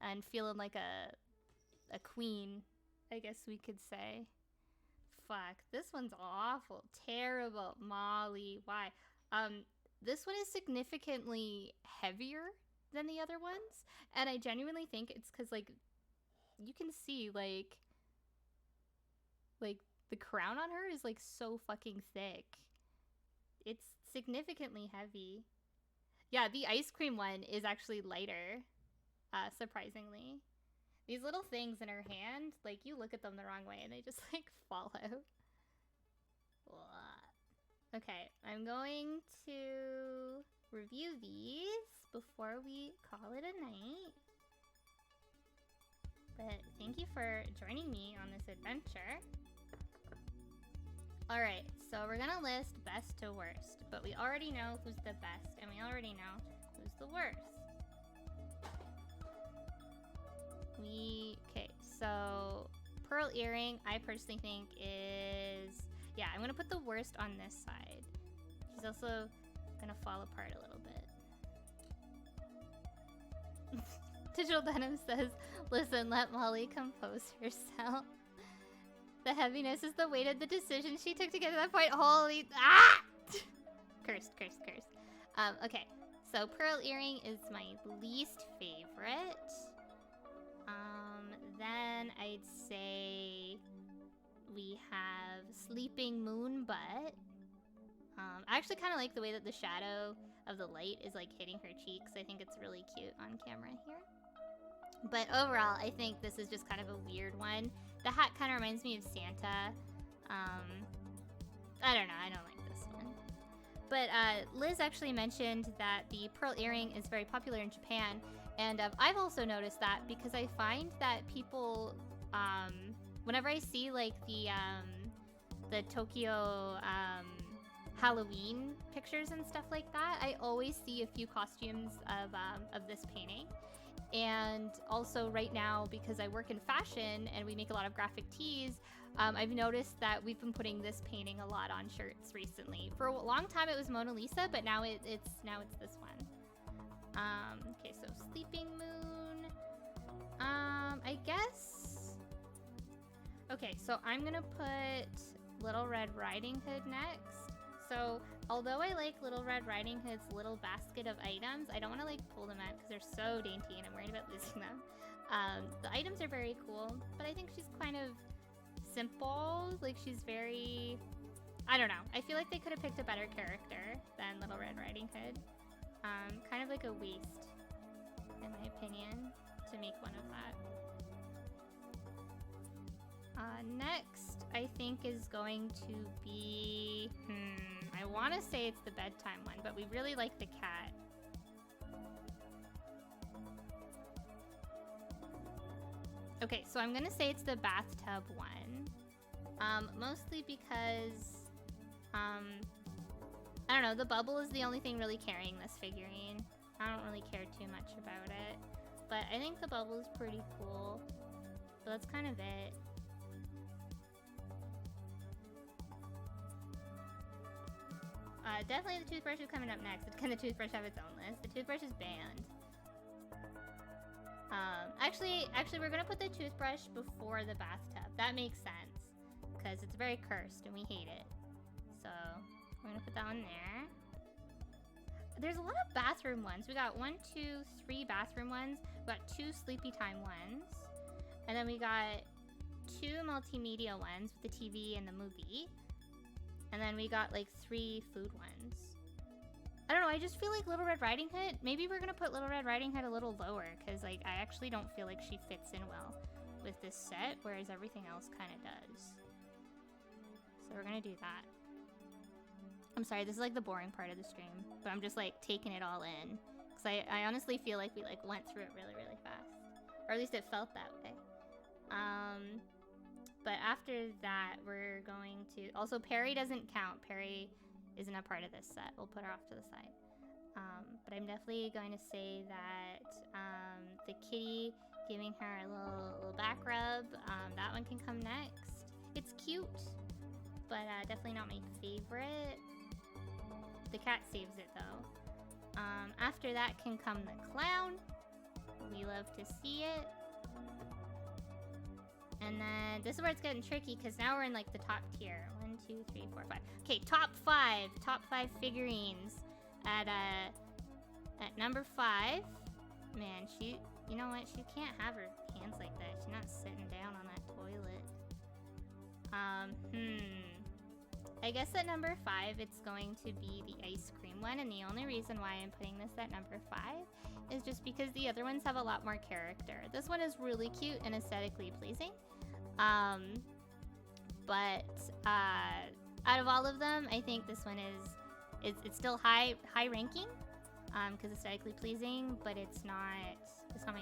Speaker 1: and feeling like a queen, I guess we could say. Fuck, this one's awful. Terrible. Molly, why? This one is significantly heavier than the other ones. And I genuinely think it's because, like, you can see, like, the crown on her is, like, so fucking thick. It's significantly heavy. Yeah, the ice cream one is actually lighter, surprisingly. These little things in her hand, like, you look at them the wrong way and they just, like, fall out. Okay, I'm going to review these before we call it a night. But thank you for joining me on this adventure. Alright, so we're gonna list best to worst, but we already know who's the best, and we already know who's the worst. Okay, so pearl earring, I personally think is, yeah, I'm gonna put the worst on this side. She's also gonna fall apart a little bit. Digital Denim says, listen, let Molly compose herself. The heaviness is the weight of the decision she took to get to that point. Holy, ah! Cursed. Okay, so pearl earring is my least favorite. Then I'd say we have sleeping moon butt. I actually kind of like the way that the shadow of the light is like hitting her cheeks. I think it's really cute on camera here. But overall, I think this is just kind of a weird one. The hat kind of reminds me of Santa. I don't know, I don't like this one. But Liz actually mentioned that the pearl earring is very popular in Japan. And I've also noticed that because I find that people, whenever I see like the Tokyo Halloween pictures and stuff like that, I always see a few costumes of this painting. And also right now, because I work in fashion and we make a lot of graphic tees, I've noticed that we've been putting this painting a lot on shirts recently. For a long time it was Mona Lisa, but now it's this one. Okay, so Sleeping Moon. I guess. Okay, so I'm gonna put Little Red Riding Hood next. So, although I like Little Red Riding Hood's little basket of items, I don't want to like pull them out because they're so dainty and I'm worried about losing them. The items are very cool, but I think she's kind of simple. Like she's very, I don't know. I feel like they could have picked a better character than Little Red Riding Hood. Kind of like a waste, in my opinion, to make one of that. Next, I think is going to be, I want to say it's the bedtime one, but we really like the cat. Okay, so I'm gonna say it's the bathtub one. Mostly because, I don't know, the bubble is the only thing really carrying this figurine. I don't really care too much about it. But I think the bubble is pretty cool. So that's kind of it. Definitely the toothbrush is coming up next. Can the toothbrush have its own list? The toothbrush is banned. Actually, we're gonna put the toothbrush before the bathtub. That makes sense. Because it's very cursed and we hate it. So, we're gonna put that one there. There's a lot of bathroom ones. We got 1, 2, 3 bathroom ones. We got 2 sleepy time ones. And then we got 2 multimedia ones with the TV and the movie. And then we got like 3 food ones. I don't know, I just feel like Little Red Riding Hood, maybe we're gonna put Little Red Riding Hood a little lower, because like I actually don't feel like she fits in well with this set, whereas everything else kind of does. So we're gonna do that. I'm sorry, this is like the boring part of the stream, but I'm just like taking it all in. Because I honestly feel like we like went through it really, really fast. Or at least it felt that way. But after that, we're going to... Also, Perry doesn't count. Perry isn't a part of this set. We'll put her off to the side. But I'm definitely going to say that the kitty giving her a little back rub, that one can come next. It's cute, but definitely not my favorite. The cat saves it, though. After that can come the clown. We love to see it. And then this is where it's getting tricky because now we're in like the top tier. 1, 2, 3, 4, 5. Okay, top 5. Top 5 figurines. At number 5. Man, she... You know what? She can't have her hands like that. She's not sitting down on that toilet. I guess at number 5, it's going to be the ice cream one. And the only reason why I'm putting this at number 5 is just because the other ones have a lot more character. This one is really cute and aesthetically pleasing. But out of all of them, I think this one is it's still high ranking because aesthetically pleasing, but it's not my, I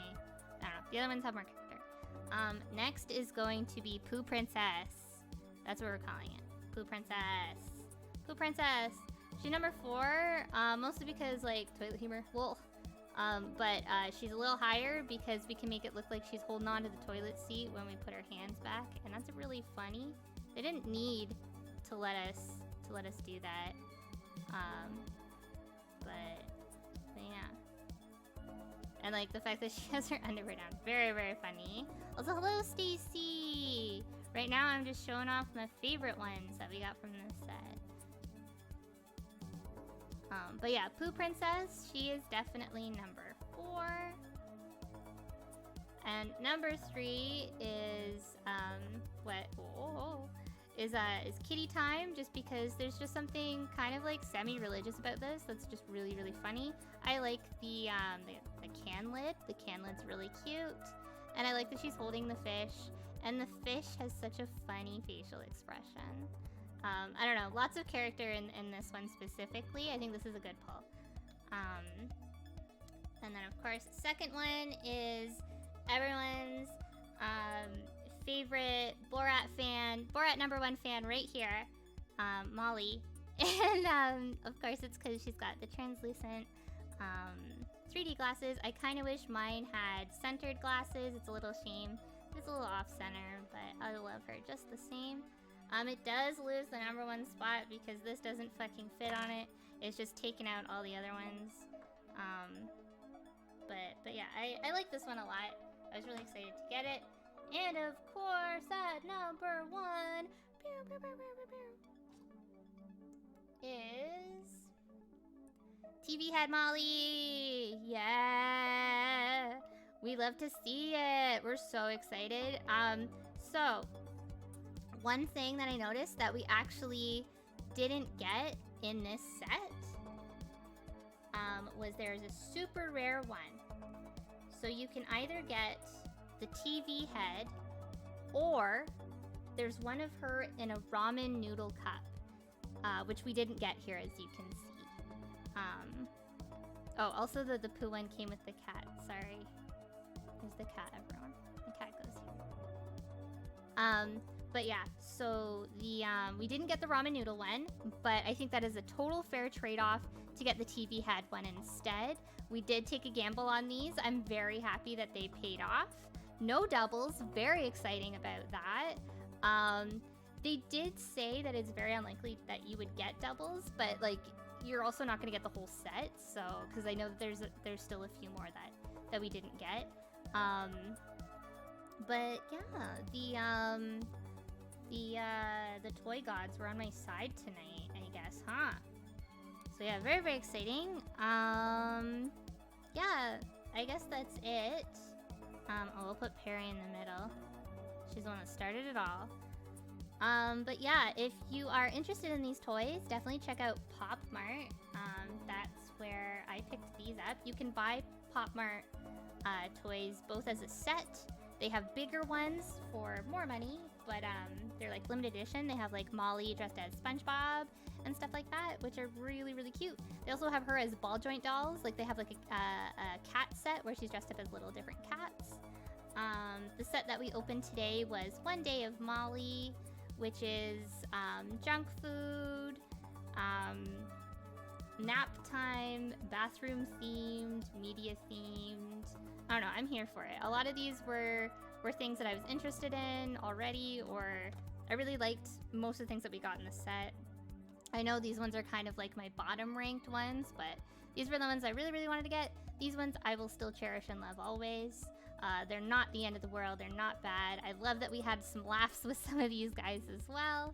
Speaker 1: don't know, the other ones have more character. Next is going to be Pooh Princess. That's what we're calling it. Pooh Princess. Pooh Princess. She's number 4, mostly because like toilet humor. Well, but she's a little higher because we can make it look like she's holding on to the toilet seat when we put her hands back, and that's really funny. They didn't need to let us do that, but yeah. And like the fact that she has her underwear down, very, very funny. Also, hello Stacy. Right now I'm just showing off my favorite ones that we got from this set. But yeah, Pooh Princess, she is definitely number 4. And number 3 is is Kitty Time, just because there's just something kind of like semi-religious about this that's just really, really funny. I like the can lid. The can lid's really cute. And I like that she's holding the fish. And the fish has such a funny facial expression. I don't know, lots of character in this one specifically. I think this is a good pull. And then of course, second one is everyone's favorite Borat fan, Borat number 1 fan right here, Molly. And of course it's because she's got the translucent 3D glasses. I kind of wish mine had centered glasses. It's a little shame. It's a little off-center, but I love her just the same. It does lose the number 1 spot because this doesn't fucking fit on it. It's just taking out all the other ones. But yeah, I like this one a lot. I was really excited to get it. And of course, at number 1 is TV Head Molly. Yeah, we love to see it. We're so excited. So one thing that I noticed that we actually didn't get in this set was there's a super rare one. So you can either get the TV head, or there's one of her in a ramen noodle cup, which we didn't get here, as you can see. Oh, also the Pooh one came with the cat. Sorry. There's the cat, everyone. The cat goes here. But yeah, so the we didn't get the ramen noodle one, but I think that is a total fair trade-off to get the TV head one instead. We did take a gamble on these. I'm very happy that they paid off. No doubles, very exciting about that. They did say that it's very unlikely that you would get doubles, but like you're also not going to get the whole set, so because I know that there's still a few more that we didn't get. But yeah, the toy gods were on my side tonight, I guess, huh? So yeah, very, very exciting. Yeah, I guess that's it. I'll put Perry in the middle. She's the one that started it all. But yeah, if you are interested in these toys, definitely check out Pop Mart. That's where I picked these up. You can buy Pop Mart toys both as a set. They have bigger ones for more money, but they're like limited edition. They have like Molly dressed as SpongeBob and stuff like that, which are really, really cute. They also have her as ball joint dolls. Like they have like a cat set where she's dressed up as little different cats. The set that we opened today was One Day of Molly, which is junk food, nap time, bathroom themed, media themed. I don't know, I'm here for it. A lot of these were things that I was interested in already, or I really liked most of the things that we got in the set. I know these ones are kind of like my bottom ranked ones, but these were the ones I really, really wanted to get. These ones I will still cherish and love always. They're not the end of the world. They're not bad. I love that we had some laughs with some of these guys as well,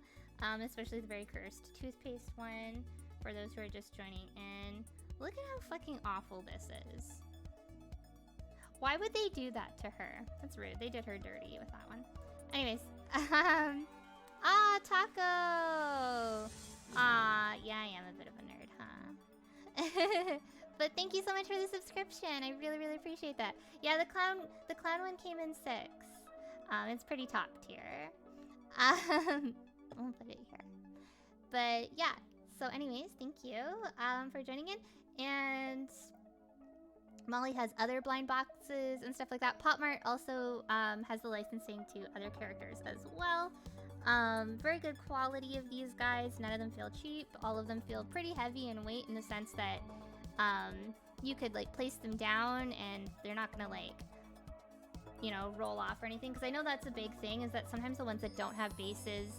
Speaker 1: especially the very cursed toothpaste one. For those who are just joining in, look at how fucking awful this is. Why would they do that to her? That's rude. They did her dirty with that one. Anyways, Taco! Yeah, I am a bit of a nerd, huh? But thank you so much for the subscription. I really, really appreciate that. Yeah, the clown one came in 6. It's pretty top tier. I'll put it here. But yeah, so anyways, thank you for joining in. And Molly has other blind boxes and stuff like that. Pop Mart also has the licensing to other characters as well. Very good quality of these guys. None of them feel cheap. All of them feel pretty heavy in weight in the sense that you could like place them down and they're not gonna like, you know, roll off or anything. Because I know that's a big thing, is that sometimes the ones that don't have bases,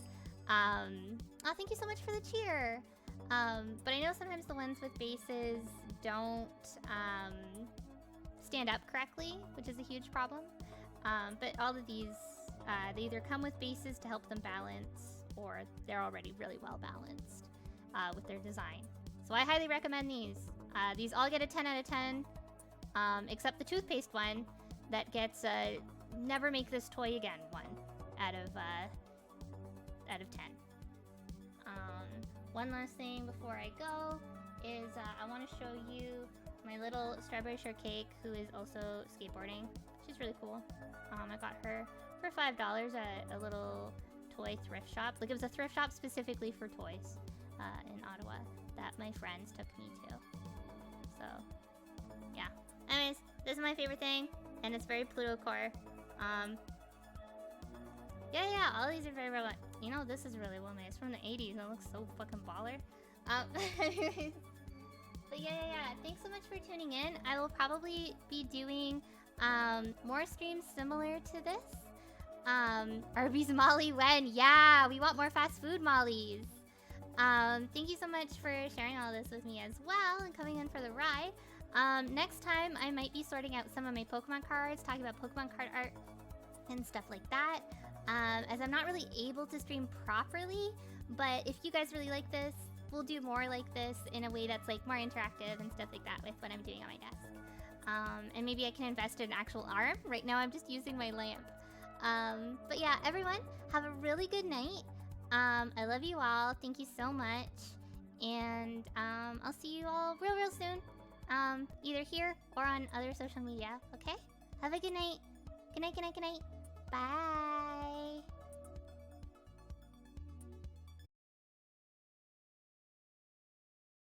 Speaker 1: oh, thank you so much for the cheer. But I know sometimes the ones with bases don't stand up correctly, which is a huge problem. But all of these, they either come with bases to help them balance, or they're already really well balanced with their design. So I highly recommend these. These all get a 10 out of 10, except the toothpaste one that gets a never make this toy again one out of 10. One last thing before I go is I want to show you my little strawberry shortcake, who is also skateboarding. She's really cool. I got her for $5 at a little toy thrift shop. Like, it was a thrift shop specifically for toys in Ottawa that my friends took me to. So, yeah. Anyways, this is my favorite thing, and it's very Pluto core. Yeah, all these are very relevant. You know, this is really well made. It's from the 80s, and it looks so fucking baller. But yeah. Thanks so much for tuning in. I will probably be doing more streams similar to this. Arby's Molly when? Yeah, we want more fast food Mollies. Thank you so much for sharing all this with me as well and coming in for the ride. Next time, I might be sorting out some of my Pokemon cards, talking about Pokemon card art and stuff like that. As I'm not really able to stream properly, but if you guys really like this, we'll do more like this in a way that's like more interactive and stuff like that with what I'm doing on my desk. And maybe I can invest in an actual arm. Right now I'm just using my lamp. But yeah, everyone, have a really good night. I love you all. Thank you so much. And I'll see you all real soon. Either here or on other social media, okay? Have a good night. Good night. Bye.